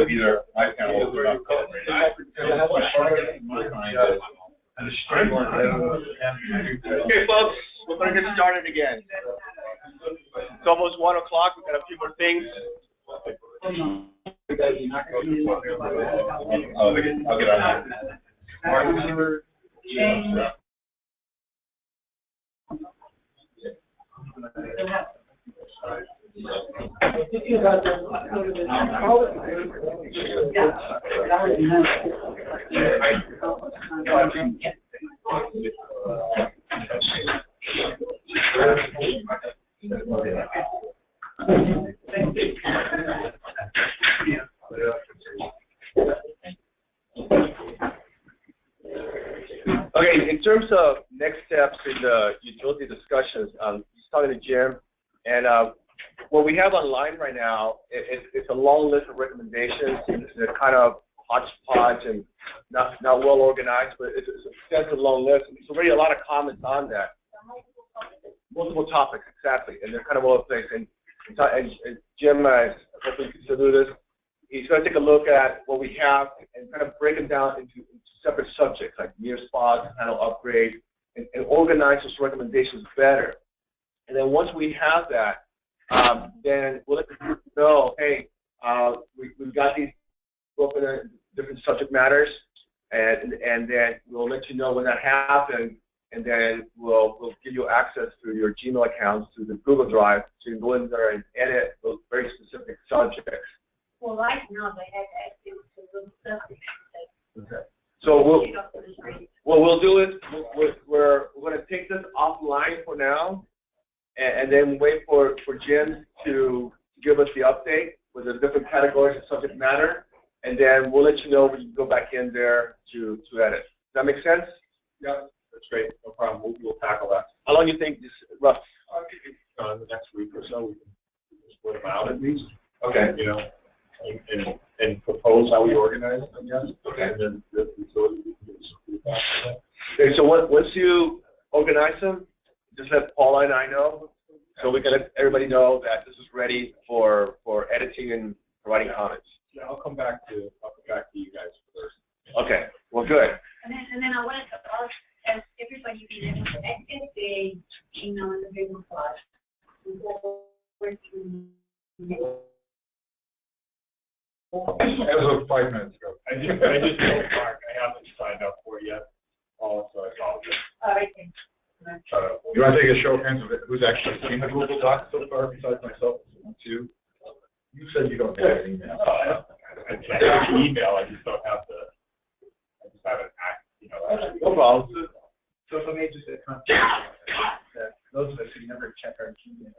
either my panel or not. Okay, folks, we're going to get started again. It's almost 1 o'clock. We've got a few more things. I'll get on Okay, in terms of next steps in the utility discussions, he's talking to Jim, and what we have online right now, it's a long list of recommendations. They're kind of hodgepodge and not well organized, but it's an extensive long list. There's already a lot of comments on that. Multiple topics, exactly, and they're kind of all over the place. And Jim, hopefully you can still do this. He's going to take a look at what we have and kind of break them down into separate subjects like near spots, panel upgrade, and organize those recommendations better. And then once we have that, then we'll let the group know, hey, we've got these open in different subject matters, and then we'll let you know when that happens, and then we'll give you access to your Gmail accounts to the Google Drive, so you can go in there and edit those very specific subjects. Well, right now they have access to little stuff. Okay. So what we'll do is we're going to take this offline for now, and then wait for Jim to give us the update with the different categories of subject matter, and then we'll let you know when you go back in there to edit. Does that make sense? Yeah, that's great. No problem. We'll tackle that. How long do you think this rough? The next week or so, we can split them out at least. Okay. You know, and propose how we organize them, yes. Okay. And then the utility can give us some feedback. Okay, so once you organize them, just let Paula and I know, so we can let everybody know that this is ready for editing and providing comments. Yeah, I'll come back to you guys first. Okay, well, good. And then I wanted to ask everybody being able to access their email in the Google Drive. As of 5 minutes ago. I just told Mark I haven't signed up for it yet. So I apologize. Okay. You want to take a show of hands of who's actually seen the Google Docs so far besides myself? You said you don't have an email. I have the email. I just don't have I just haven't actually. No problem. So let me just that those of us who never check our Gmail,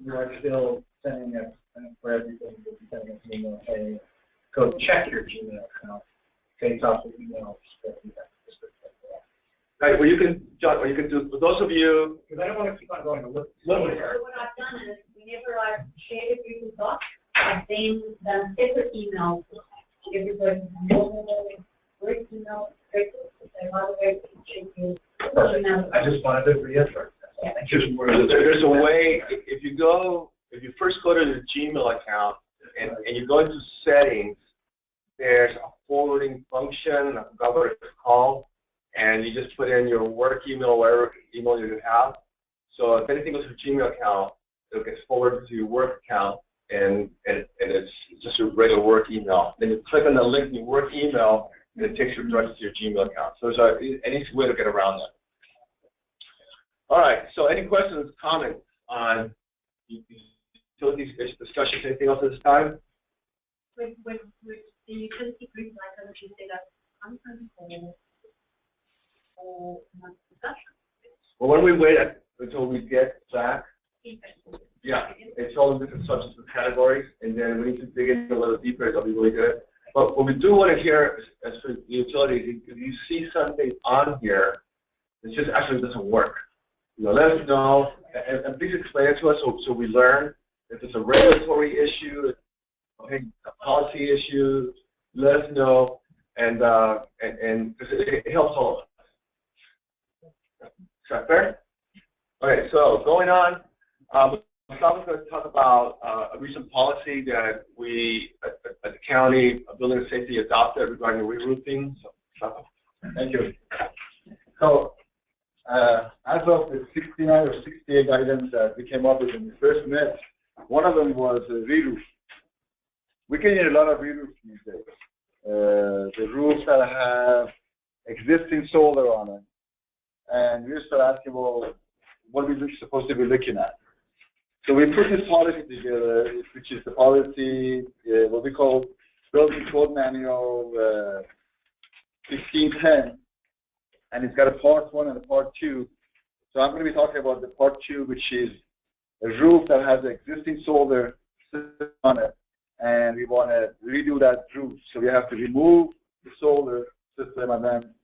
we are still sending us for everything. We'll be sending us an email saying, go check your Gmail account. Face off the email. Right, well, you can, John, what you can do, for those of you, because I don't want to keep on going to look. So what I've done is, whenever I've shared a Google Doc, I've then done separate emails. Everybody work email, I just wanted to reiterate that. There's a way, if you first go to the Gmail account and you go into settings, there's a forwarding function, I forgot what it's called, and you just put in your work email, whatever email you have. So if anything goes to your Gmail account, it'll get forwarded to your work account, and it's just a regular work email. Then you click on the link in your work email, and it takes you directly to your Gmail account. So there's an easy way to get around that. All right, so any questions, comments on utilities discussions, anything else at this time? With the utility group, like I you said, conference or discussion. Well, when we wait until we get back, yeah, it's all in different subjects and categories, and then we need to dig in a little deeper. That'll be really good. But what we do want to hear, as for the utilities, if you see something on here that just actually doesn't work, let us know, and please explain it to us so we learn. If it's a regulatory issue, a policy issue, let us know, and it helps all of us. Is that fair? Okay, so going on, I'm going to talk about a recent policy that we, at the county, Building and Safety, adopted regarding re-roofing. So, thank you. So, as of the 69 or 68 items that we came up with when we first met, one of them was re-roof. We can get a lot of re-roofs these days. The roofs that have existing solar on it. And we start asking, well, what are we supposed to be looking at? So we put this policy together, which is the policy, what we call Building Code Manual 1610, and it's got a part 1 and a part 2. So I'm going to be talking about the part 2, which is a roof that has an existing solar system on it, and we want to redo that roof. So we have to remove the solar system and then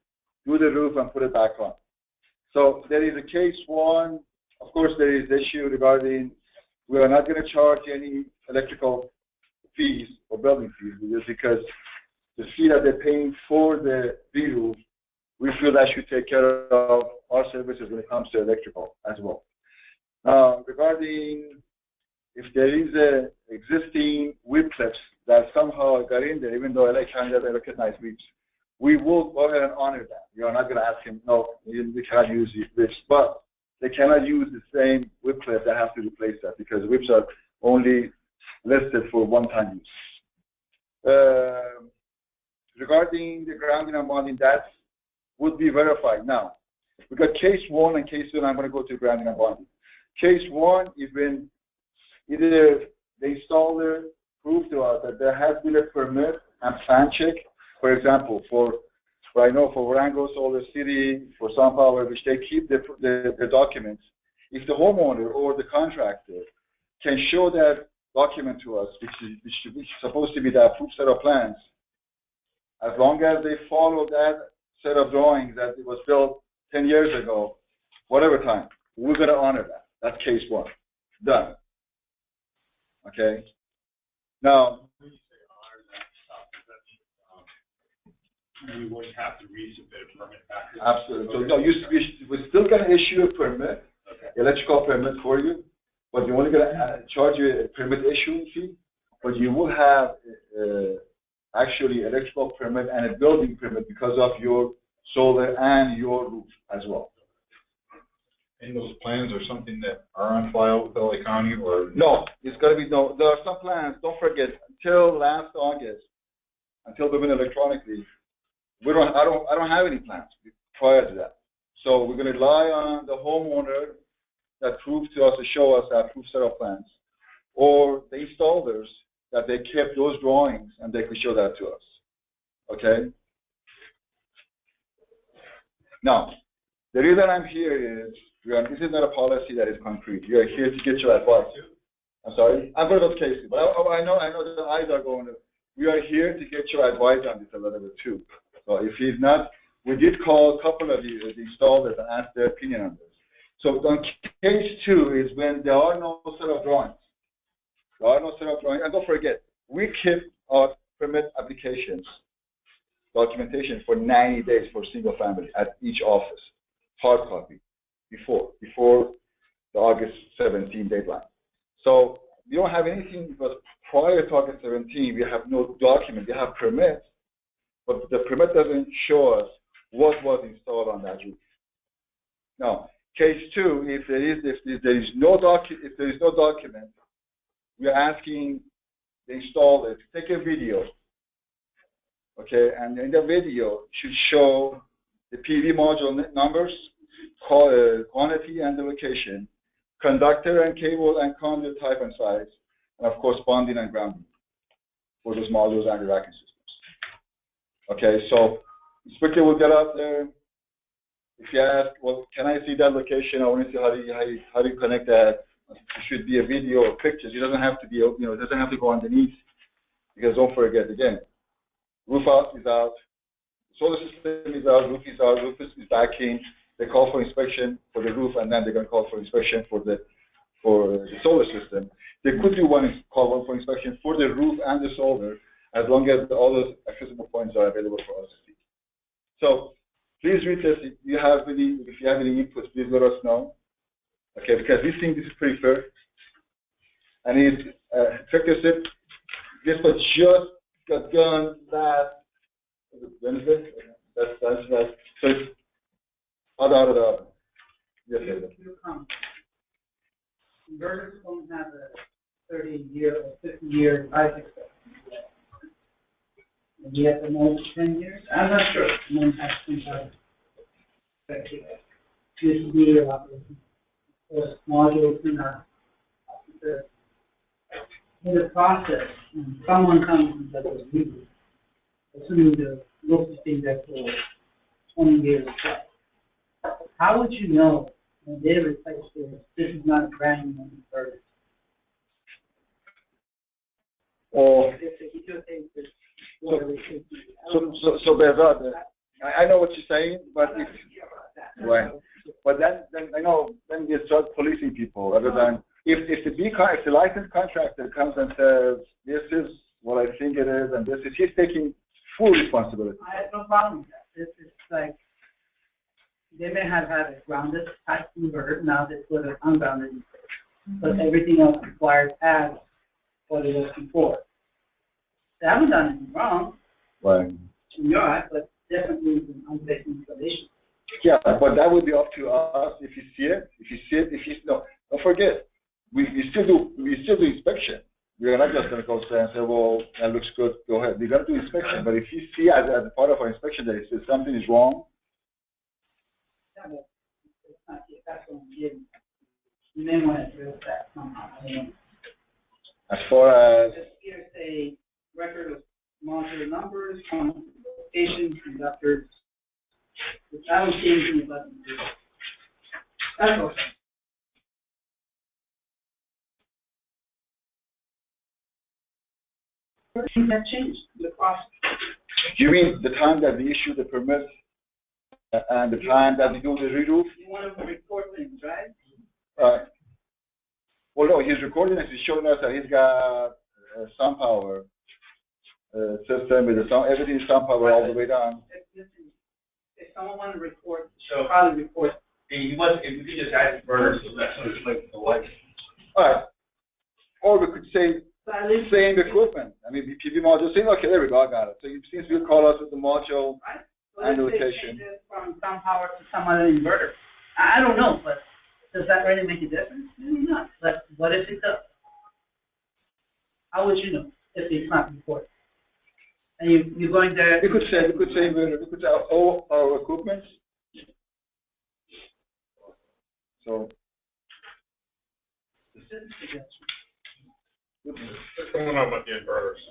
do the roof and put it back on. So there is a case 1. Of course, there is issue regarding we are not going to charge any electrical fees or building fees just because the fee that they're paying for the re-roof, we feel that should take care of our services when it comes to electrical as well. Regarding if there is a existing whip clips that somehow got in there, even though LA County doesn't recognize whips, we will go ahead and honor that. We are not going to ask him, no, we cannot use these whips, but they cannot use the same whip clip that have to replace that because whips are only listed for one-time use. Regarding the grounding and bonding, that would be verified. Now, we got case 1 and case 2, and I'm going to go to grounding and bonding. Case 1 is when either the installer proved to us that there has been a permit and plan check. For example, I know for Rango Solar City, for SunPower, which they keep the documents. If the homeowner or the contractor can show that document to us, which is supposed to be the approved set of plans, as long as they follow that set of drawings that it was built 10 years ago, whatever time, we're going to honor that. That's case 1. Done. Okay? Now, we wouldn't have to resubmit a permit back. Absolutely. So, no, we're still going to issue a permit, electrical permit for you, but you're only going to charge you a permit issuing fee, but you will have actually electrical permit and a building permit because of your solar and your roof as well. And those plans are something that are on file with LA County, or no? It's got to be no. There are some plans. Don't forget, until last August, until we went electronically, I don't have any plans prior to that. So we're going to rely on the homeowner that proves to us to show us that approved set of plans, or the installers that they kept those drawings and they could show that to us. Okay. Now, the reason I'm here is this is not a policy that is concrete. We are here to get your advice. I'm sorry. I'm going to go to Casey, but I know the eyes are going. We are here to get your advice on this a little bit too. So if he's not, we did call a couple of the installers and ask their opinion on this. So on case 2 is when there are no set of drawings. There are no set of drawings. And don't forget, we keep our permit applications documentation for 90 days for single family at each office, hard copy, before the August 17 deadline. So we don't have anything because prior to August 17, we have no document. We have permits, but the permit doesn't show us what was installed on that roof. Now, case 2, if there is no document, we are asking the installer to take a video, okay, and in the video should show the PV module numbers, quantity and the location, conductor and cable and conduit type and size, and of course bonding and grounding for those modules and the racking systems. Okay, so inspector will get out there. If you ask, well, can I see that location? I want to see how do you connect that. It should be a video or pictures. It doesn't have to be, it doesn't have to go underneath, because don't forget again, roof out is out, solar system is out, roof is out, roof is backing. They call for inspection for the roof, and then they're going to call for inspection for the solar system. They could do call for inspection for the roof and the solar, as long as all those accessible points are available for us to see. So please read this. If you have any inputs, please let us know. Okay, because we think this is pretty fair. And it's effective. This was just got done last Wednesday. That's so it's yes, Inverters don't have a 30-year or 50-year life expectancy. And yet the most 10 years? I'm not sure. One has 25. This be modules in the process, when someone comes and does a review, assuming the roof has been there for 20 years plus, how would you know when they replace this is not a brand new inverter? So Behzad, I know what you're saying, but if, right. But then I know then you start policing people rather than if the licensed contractor comes and says, this is what I think it is, and this is, he's taking full responsibility. I have no problem with that. It's like, they may have had a grounded type inverter, now they put an ungrounded inverter. But everything else required as what it was before. They haven't done anything wrong. Right. In your eye, but definitely an unsafe installation. Yeah, but that would be up to us if you see it. No, don't forget, we still do inspection. We're not just going to go say and say, well, that looks good, go ahead. We're going to do inspection. But if you see as a part of our inspection that it says something is wrong, Yeah, but it's not yet. That's what I'm getting. You may want to address that somehow. I don't know. as far as Just here's a record of modular numbers, locations, conductors. I don't see anything about it. That's all. Things have changed. The process. you mean the time that we issue the permit and the time that we do the re-roof? You want to report things, right? Well, no, he's recording us. He's showing us that he's got sun power system with the sun, everything is sun power all the way down. If someone wants to report, so probably report. If you just add inverters, so that's what it's like the light. All right. Or we could say same equipment. I mean, PV module, saying, okay, there we go, I got it. So it seems to call us with the module Right? So and let's say location. change it from some power to some other inverter. I don't know, but does that really make a difference? Maybe not. But what if it does? How would you know if it's not reported? And you're going there. We could say all our equipment. So. What's going on with the inverters?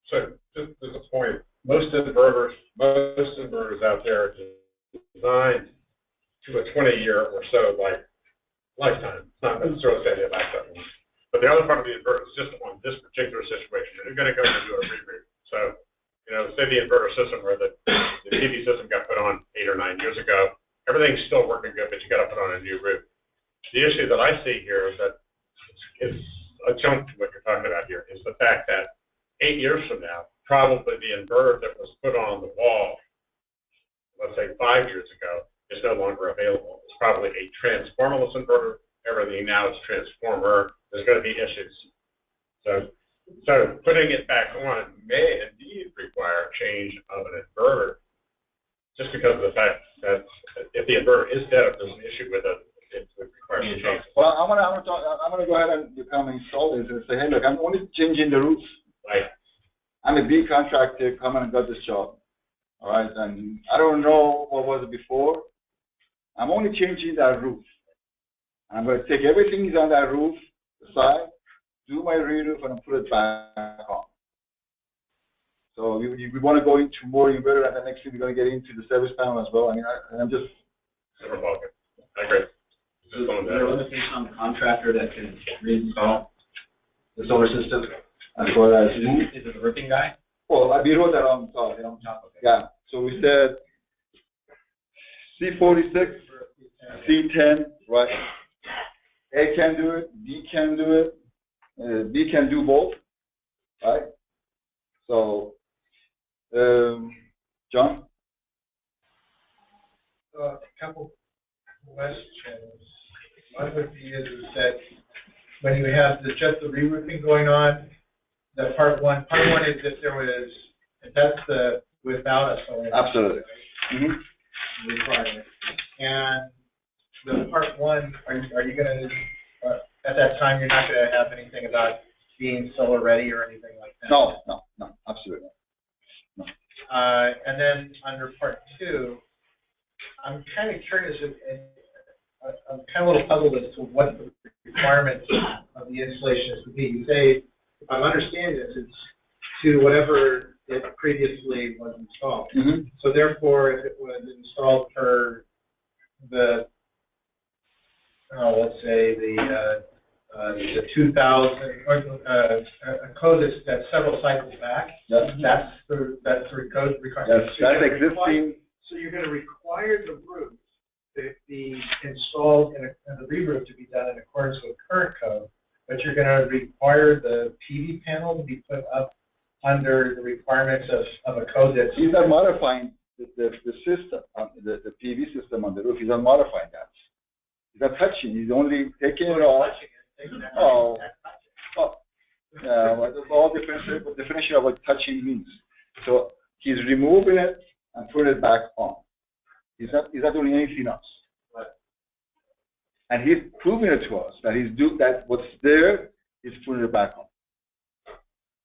So just as a point, most inverters out there are designed to a 20-year or so lifetime. It's not necessarily saying they last that long. But the other part of the inverter is just on this particular situation. You're going to go and do a re-root. So, say the inverter system or the PV system got put on 8 or 9 years ago, everything's still working good, but you got to put on a new root. The issue that I see here is that is adjunct to what you're talking about here is the fact that 8 years from now, probably the inverter that was put on the wall, let's say 5 years ago, is no longer available. It's probably a transformerless inverter. Everything now is transformer. There's going to be issues. So putting it back on may indeed require a change of an inverter, just because of the fact that if the inverter is dead, if there's an issue with it, it requires a change. Well, I'm gonna go ahead and become install this and say, hey, look, I'm only changing the roof. Right. I'm a big contractor coming and got this job. All right, and I don't know what was it before. I'm only changing that roof. I'm going to take everything that's on that roof aside, do my re-roof, and put it back on. So we want to go into more inverter, and the next thing we're going to get into the service panel as well. I mean, I'm just. I agree. So there are limitations on the contractor that can reinstall the solar system. As well as is it the roofing guy? Well, we wrote that on top. On top of it. Yeah. So we said C46, C10, right? A can do it, B can do it, B can do both, right? So, John? A couple questions. One would be is that when you have just the re-roofing going on, the part one is if that's the without a solar. Absolutely. Mm-hmm. Requirement. And the part one, are you going to, at that time, you're not going to have anything about being solar ready or anything like that? No, absolutely not. No. And then under part two, I'm kind of curious, I'm kind of a little puzzled as to what the requirements of the installation is to be. You say, if I'm understanding this, it's to whatever it previously was installed. Mm-hmm. So therefore, if it was installed per the, let's say the 2000 or a code that's several cycles back. Yes. That's the code requirement. That's existing. So you're going to require the roof the install and the re-roof to be done in accordance with current code, but you're going to require the PV panel to be put up under the requirements of a code that's... He's not modifying the system, the PV system on the roof. He's not modifying that. He's not touching. He's only taking it off. Oh. Yeah, well, it's all definition of what touching means. So he's removing it and putting it back on. He's not doing anything else. Right. And he's proving it to us that that what's there, he's putting it back on.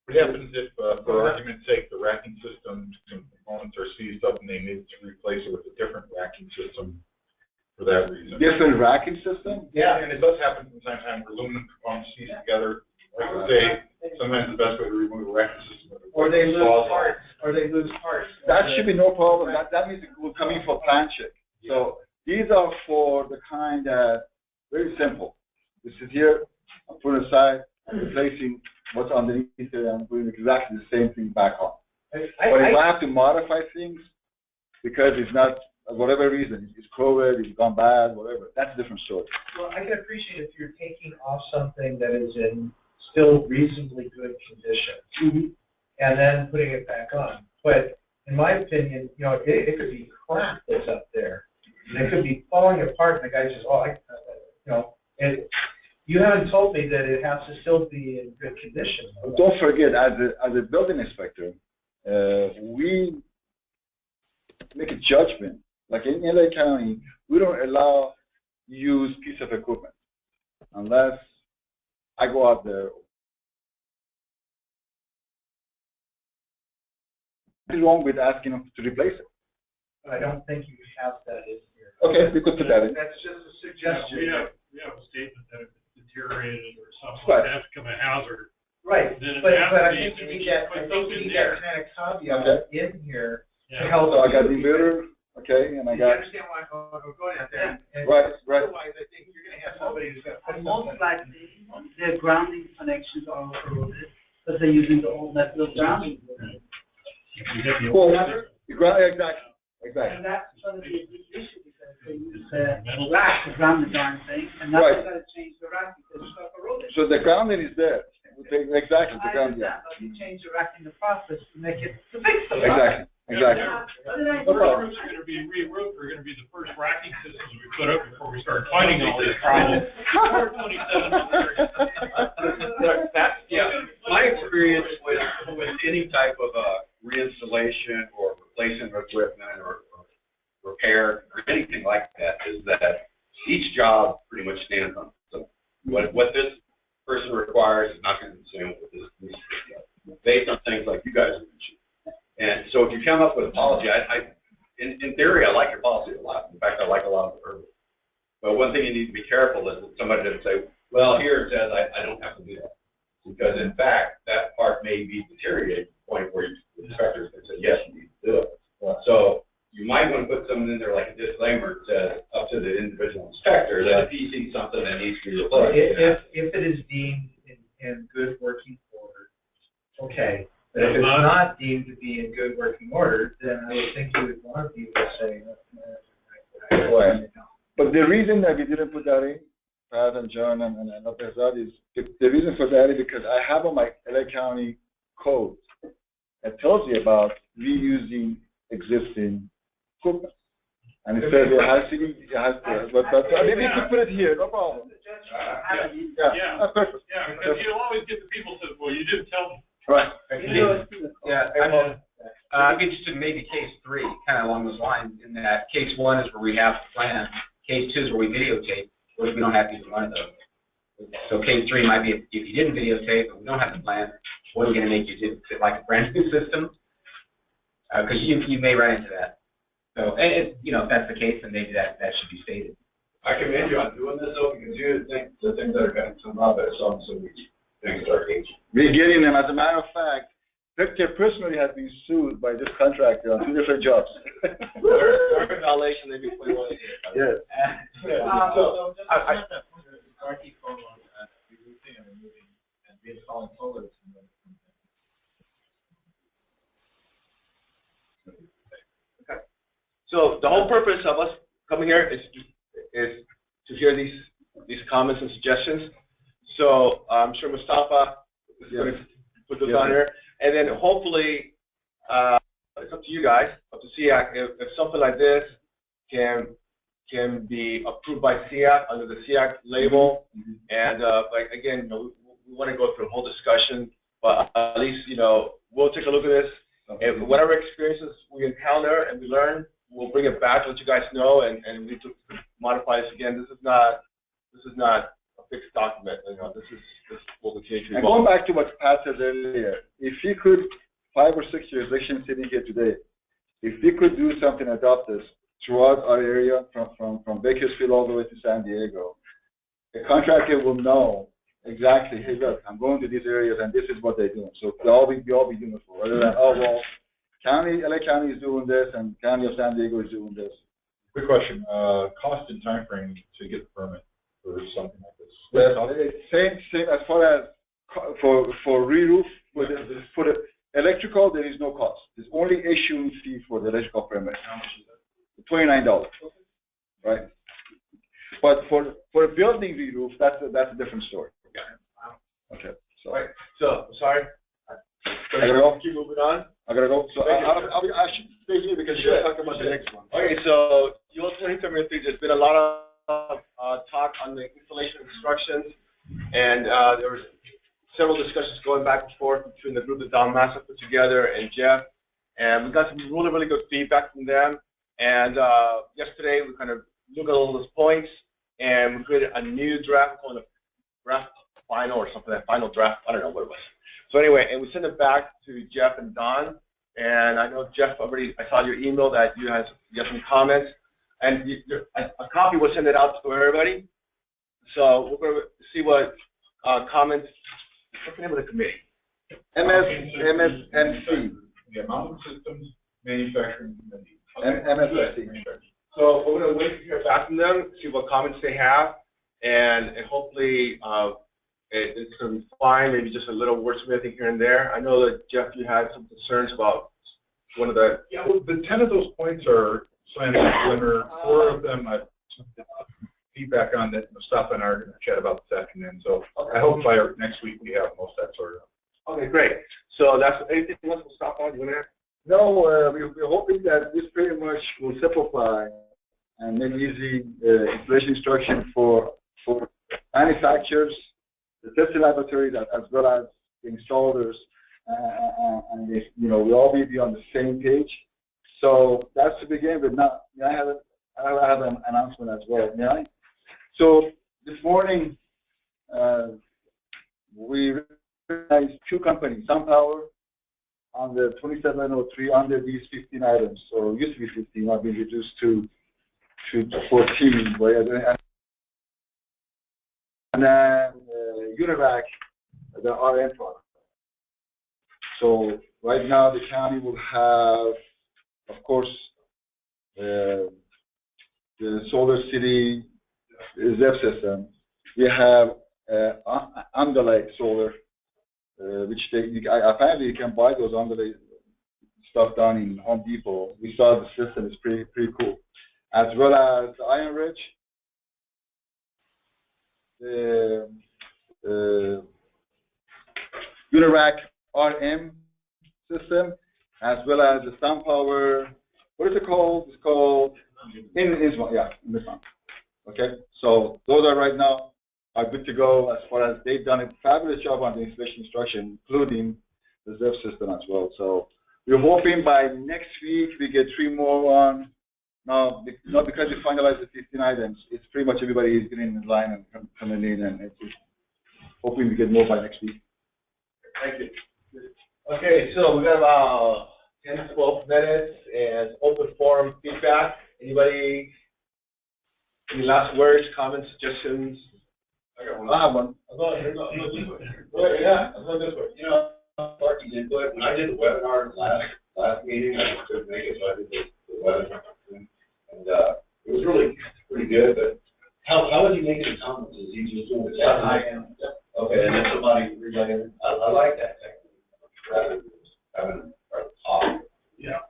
What happens if, for argument's sake, the racking system, some components are seized up and they need to replace it with a different racking system for that reason? Different racking system? Yeah, and it does happen from time to time where aluminum components seize together. Like I say, sometimes the best way to remove a racking system is or they lose parts. Or they lose parts. That should be no problem. That means we're coming for plan check. So these are for the kind that very simple. This is here, I'm putting aside, I'm replacing what's underneath it, and I'm putting exactly the same thing back on. But if I have to modify things because it's not, whatever reason, it's COVID, it's gone bad, whatever, that's a different story. Well, I can appreciate if you're taking off something that is in still reasonably good condition and then putting it back on. But in my opinion, you know, it could be crap that's up there. And it could be falling apart, and the guy says, "Oh, you know," and you haven't told me that it has to still be in good condition. Don't forget, as a building inspector, we make a judgment. Like in LA County, we don't allow use piece of equipment unless I go out there. What's wrong with asking them to replace it? I don't think you have that in here. Okay, we could put that in. That's just a suggestion. We have a statement that if it's deteriorated or something like that, become a hazard. Right, Then but I think you need that. I think you need that kind of caveat in here to help. So I got the inverter, okay, and I got. You understand why I'm going out there? Right. Otherwise, I think you're going to have somebody who's going to put most likely, their grounding connections are overloaded because they're using the old method of grounding. Well, exactly. And that's going to be a big issue because they use rack to ground the darn thing, and now they've got to change the rack because it's overloaded. So the grounding is there. Exactly, the grounding. But you change the rack in the process to make it to fix the Exactly. Exactly. No roofs are going to be re-roofed. Are going to be the first racking systems we put up before we start fighting all these problems. My experience with any type of reinstallation or replacement of equipment or repair or anything like that is that each job pretty much stands on. So what this person requires is not going to consume what this needs to be based on things like you guys mentioned. And so if you come up with a policy, in theory, I like your policy a lot. In fact, I like a lot of it early. But one thing you need to be careful is that somebody doesn't say, well, here it says I don't have to do that. Because in fact, that part may be deteriorated to the point where the inspectors can say, yes, you need to do it. So you might want to put something in there like a disclaimer that says up to the individual inspector that if he sees something that needs to be replaced. If it is deemed in good working order, okay. But if it's not deemed to be in good working order, then I would think you would want people to say, But the reason that we didn't put that in, Pat and John and others, is the reason for that is because I have on my LA County code that tells you about reusing existing equipment. And it says it has to, but maybe you could put it here, no problem. Yeah, perfect. Yeah, because you'll always get the people that say, well, you didn't tell me. Right. I'm interested in maybe case 3, kind of along those lines, in that case 1 is where we have the plan, case 2 is where we videotape, which we don't have either one of those. So case 3 might be if you didn't videotape, but we don't have the plan, what are you going to make you do? Fit like a brand new system? Because you may run into that. So, and if that's the case, then maybe that should be stated. I commend you on doing this, though, because you think the things that are going to come up at some things start aging. We're getting them. As a matter of fact, Victor personally has been sued by this contractor on 2 different jobs. Violation, maybe 21. Yeah. So I keep going on reducing and removing and reinstalling solar. So the whole purpose of us coming here is to hear these comments and suggestions. So I'm sure Mustafa is going to put this on here, and then hopefully it's up to you guys, up to SEAC, if something like this can be approved by SEAC under the SEAC label, and like again, you know, we want to go through a whole discussion, but at least, you know, we'll take a look at this, and whatever experiences we encounter and we learn, we'll bring it back to let you guys know, and we need to modify this again. This is not a fixed document. You know, this will continue to and going back to what Pat said earlier, if you could, 5 or 6 jurisdictions sitting here today, if we could do something, adopt this throughout our area, from Bakersfield all the way to San Diego, the contractor will know exactly, hey, look, I'm going to these areas and this is what they're doing. So we all be uniform, rather than, oh, well, LA County is doing this and County of San Diego is doing this. Quick question, cost and time frame to get the permit for something like this? Same as far as for re-roof, for the electrical, there is no cost. There's only issuing fee for the electrical permit. How much is that? $29, right? But for a building re-roof, that's a different story. Okay. So, right. So sorry. I gotta go. Keep moving on. I gotta go. So I should stay here because you're talking about the next one. Okay. So US 2073, there's been a lot of talk on the installation instructions, and there was several discussions going back and forth between the group that Don Massa put together and Jeff, and we got some really good feedback from them. And yesterday we kind of looked at all those points, and we created a new draft, called a draft final or something, that final draft, I don't know what it was. So anyway, and we sent it back to Jeff and Don, and I know Jeff already, I saw your email that you had some comments, and a copy was sent out to everybody. So we're going to see what comments. What's the name of the committee? MSNC. Yeah, Mountain Systems Manufacturing Committee. MSNC. So we're going to wait to hear back from them, see what comments they have, and hopefully it's going to be fine, maybe just a little wordsmithing here and there. I know that, Jeff, you had some concerns about one of the... Yeah, well, the 10 of those points are slanted glimmer. 4 of them I've feedback on that Mustafa and I are going to chat about this afternoon. So I hope by next week we have most of that sorted out. Okay, great. So that's anything else, Mustafa? You want to add? No, we're hoping that this pretty much will simplify and make easy installation instruction for manufacturers, the testing laboratories, as well as the installers, and if, you know, we all may be on the same page. So that's to begin with. Now, I have an announcement as well. May I? So this morning, we recognized 2 companies, SunPower on the 2703 under these 15 items, or used to be 15, have been reduced to 14. And then UNIVAC, the RN product. So right now the county will have, of course, the Solar City ZEP system. We have Underlay Solar, which apparently you can buy those Underlay stuff down in Home Depot. We saw the system is pretty cool. As well as the Iron Ridge, the UNIVAC RM system, as well as the SunPower. What is it called? It's called in this one. Okay, so those are right now are good to go as far as they've done a fabulous job on the installation instruction, including the ZEP system as well. So we're hoping by next week we get 3 more on. Now, not because we finalized the 15 items, it's pretty much everybody is getting in line and coming in, and it's hoping we get more by next week. Thank you. Okay, so we got about 10 to 12 minutes and open forum feedback. Anybody, any last words, comments, suggestions? I have one. I'll go ahead. Go ahead, yeah, I'll go this way. You know, parking input, when I did the webinar last meeting, I just couldn't make it, so I did the webinar. And it was really pretty good, but how would you make it comments? Is he just doing it? Yeah, I am. Okay, and then somebody relaying it. I like that technique. Rather than having a talk, you know,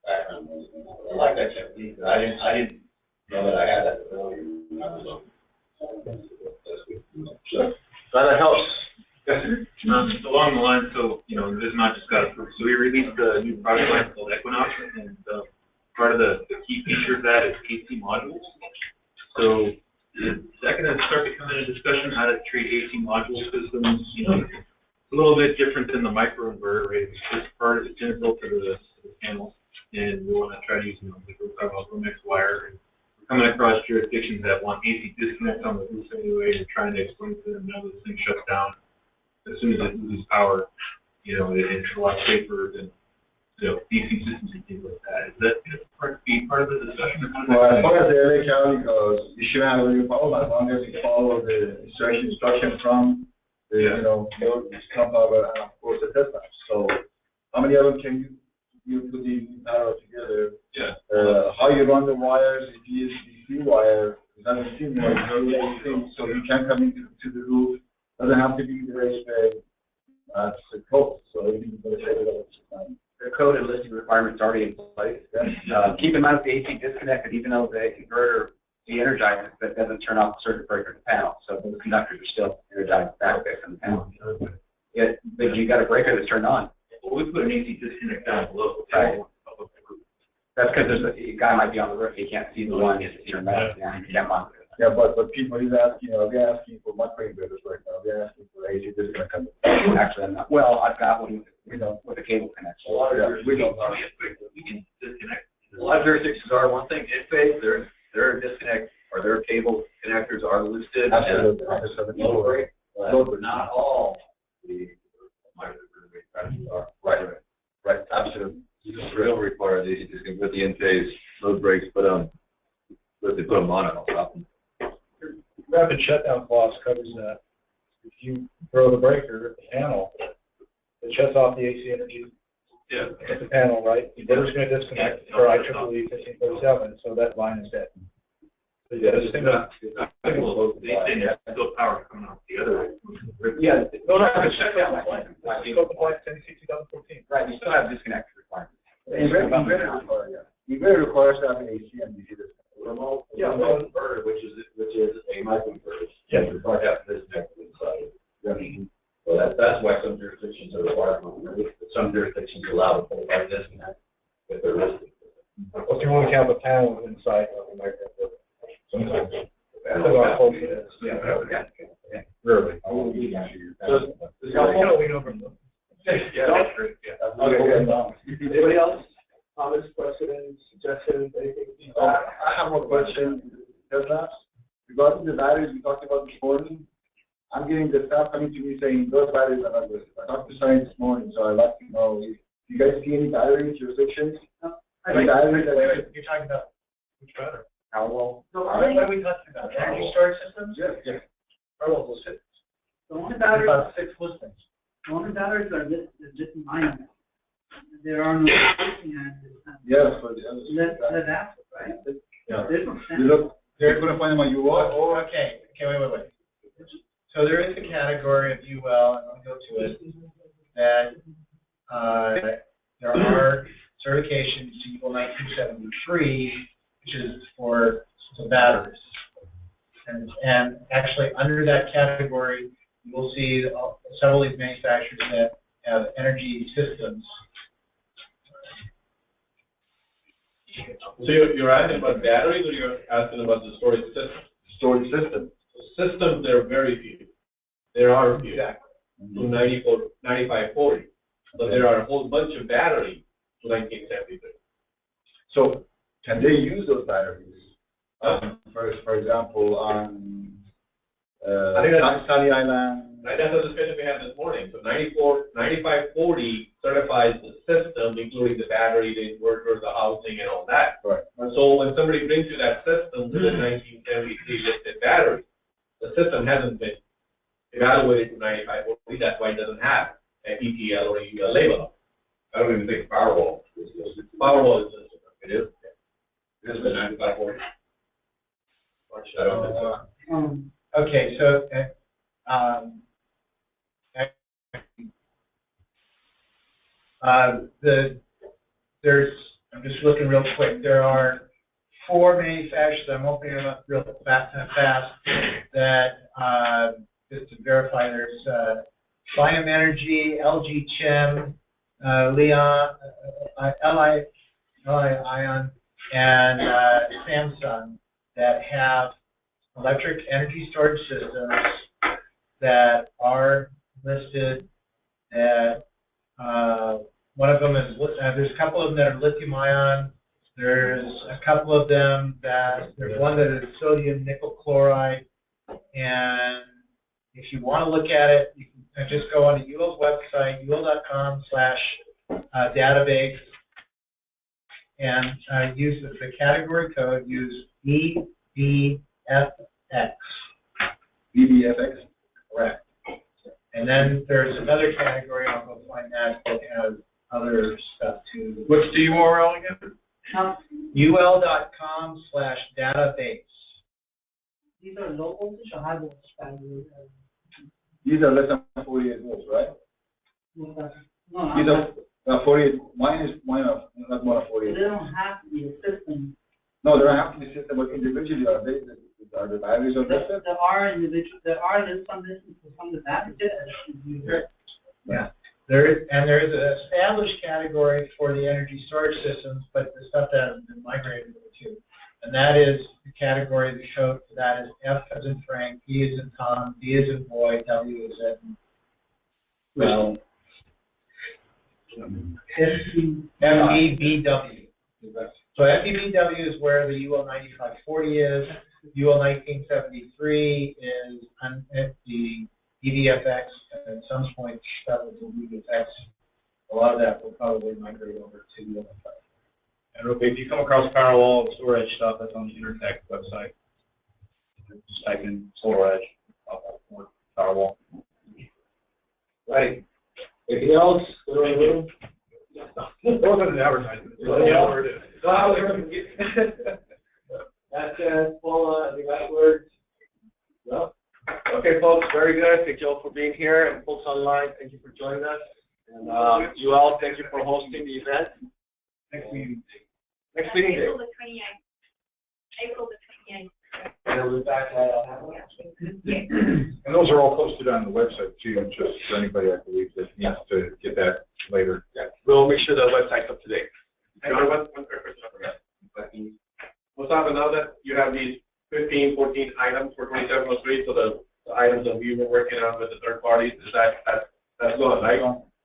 back background was. I like that technique. I didn't know that I had that earlier when I was on. So that helps. Along the line, so this not just got approved. So we released a new product line called Equinox, and part of the key feature of that is AC modules. So is that going to start to come into discussion how to treat AC module systems? It's a little bit different than the microinverter, right? It's just part of it's integral to the panel, and we want to try to use like we're talking about Romex wire. And we're coming across jurisdictions that want AC disconnect on the roof anyway, and trying to explain to them now this thing shuts down as soon as it loses power. It's a lot safer than DC systems and things like that. Is that part of the discussion? Well, as far as the LA County goes, you shouldn't have any problem as long as you follow the instruction from the, your pump power and of course the test lab. So how many of them can you put the power together? Yeah. How you run the wires, if you use DC wire, it doesn't seem like anything, so you can come into the roof. Doesn't have to be the raised bed. That's the code. So everything's going to take it over. The code and listing requirements already in place. Keep in mind with the AC disconnected, even though the inverter de-energizes, that doesn't turn off the circuit breaker in the panel. So the conductors are still energized back there from the panel. But you got a breaker that's turned on. Well, we put an AC disconnect down below. Right. That's because a guy might be on the roof. He can't see the one. It's turned off. Yeah, he can't monitor it. Yeah, but people is asking, they're asking for microinverters right now. They're asking for AC disconnect. Actually, I'm not. Well, I've got one with a cable connection. A lot of we can disconnect. A lot of jurisdictions are one thing. In phase, their disconnect or their cable connectors are listed. Absolutely. But not all the microinverter are. Right. Absolutely. You just don't require these. You just can put the in-phase load breaks, but they put them on it, I'll stop them. Rapid shutdown clause covers that. If you throw the breaker at the panel, it shuts off the AC energy at the panel, right? The inverter's going to disconnect for IEEE 1537, so that line is dead. So yeah, it's not still power coming off the other way. Yeah, no, it's shutdown line. Scope compliance NEC 2014. Right, you still have disconnect requirements. Inverter requires to have an AC and DC disconnect. Remote inverter, which is a microinverter. Yes, required to have disconnect inside. So that's why some jurisdictions are required, but some jurisdictions allow the full disconnect if they're listed. Well, you want to have a panel inside of the microinverter. Sometimes. That's about hope it is. Yeah. Really? Yeah, that's great. Yeah. Okay. Anybody else? Comments, questions, suggestions, anything? I have one question. Regarding the batteries we talked about this morning, I'm getting the staff coming to me saying those batteries are not listed. I talked to science this morning, so I'd like to know if you guys see any battery jurisdictions? Wait, you're talking about which battery? Powerwall. So what are we talking about? Energy storage systems? Yes. Powerwall systems. The only batteries, About 6 listings. the only batteries are just mine. There are no listing at this time. Yes, for the other. That's acid, right? Yeah. There's no You standard. look, they're going to find them on UL or? Okay, wait. So there is a category of UL, and I'll go to it, that there are certifications to UL 1973, which is for the batteries. And actually under that category, you will see several of these manufacturers that have energy systems. So you're asking about batteries, or you're asking about the storage system? Storage system. Systems, there are very few. There are a few. Exactly. To 9540. But there are a whole bunch of batteries to 1973. So can they use those batteries? For example, on Sunny Island. Right, that's the discussion we had this morning. So 9540 certifies the system, including the battery, the inverter, the housing, and all that. Right. So when somebody brings you that system with a 1973 listed battery, the system hasn't been evaluated to 9540. That's why it doesn't have an ETL or a label. I don't even think Powerwall is listed. Powerwall is listed. It is. It is the 9540. I don't think so. Okay, so there's I'm just looking real quick. There are 4 manufacturers. I'm opening them up real fast that just to verify. There's Lion Energy, LG Chem, Leon, LI Ion, and Samsung that have electric energy storage systems that are listed. That one of them is there's a couple of them that are lithium-ion. There's a couple of them that there's one that is sodium nickel chloride, and if you want to look at it, you can just go on to UL's website, ul.com/database, and use the category code. Use BBFX. BBFX? Correct. And then there's another category. I'll go find that. It has other stuff too. What's the URL again? ul.com/database. These are low voltage or high voltage batteries? These are less than 48 volts, right? No, These are 48. Mine is not more than 48. they don't have to be a system. No, they don't have to be system, but individually are they? Are the batteries on this? There are individual. There's some systems for some of the batteries. Yeah. There is an established category for the energy storage systems, but the stuff that has been migrated to, and that is the category, the code for that is F as in Frank, E as in Tom, D as in boy, W as in well, MEBW. So MEBW is where the UL 9540 is. UL 1973 is the EDFX, and at some point that was the EDFX. A lot of that will probably migrate over to UL 95. And if you come across parallel storage stuff, that's on the Intertech website. Just type in storage, or Powerwall. Right. Anything else? It wasn't an advertisement. That's full the last words. No. Okay, folks, very good. Thank you all for being here, and folks online, thank you for joining us. And you all, thank you for hosting the event. Next meeting day. April the 28th. April the 28th. And we'll be back at And those are all posted on the website too, just for anybody I believe that needs to get that later. Yeah, we'll make sure the website's up to date. John, one quick question I forgot. Mustafa, now that you have these 15, 14 items for 2703, so the items that we were working on with the third parties, is that's going, right?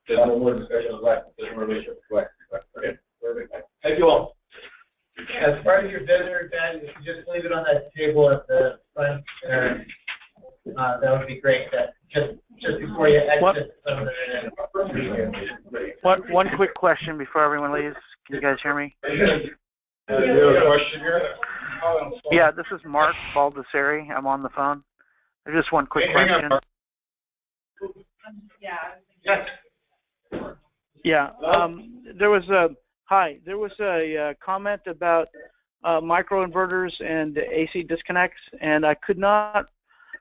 There's no more discussion of that. There's more research. Right. Okay. Perfect. Thank you all. As part of your visitor event, if you just leave it on that table at the front, that would be great. That just before you exit. One quick question before everyone leaves. Can you guys hear me? You have a question here? Yeah, this is Mark Baldessari. I'm on the phone. There's just one quick question. Yeah. There was a comment about microinverters and AC disconnects, and I could not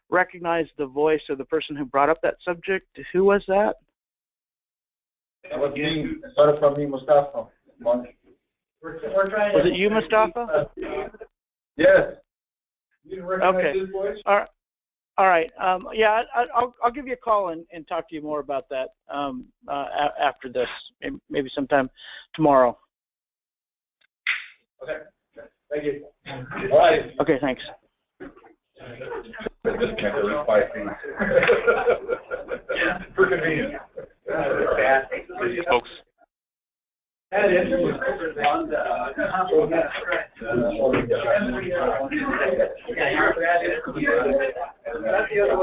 recognize the voice of the person who brought up that subject. Who was that? That was me. Sorry from me, Mustafa. We're trying was it you, Mustafa? Yes. Okay. All right. Yeah, I'll give you a call and talk to you more about that after this, maybe sometime tomorrow. Okay. Thank you. All right. Okay, thanks. For convenience. Folks. Yeah, you're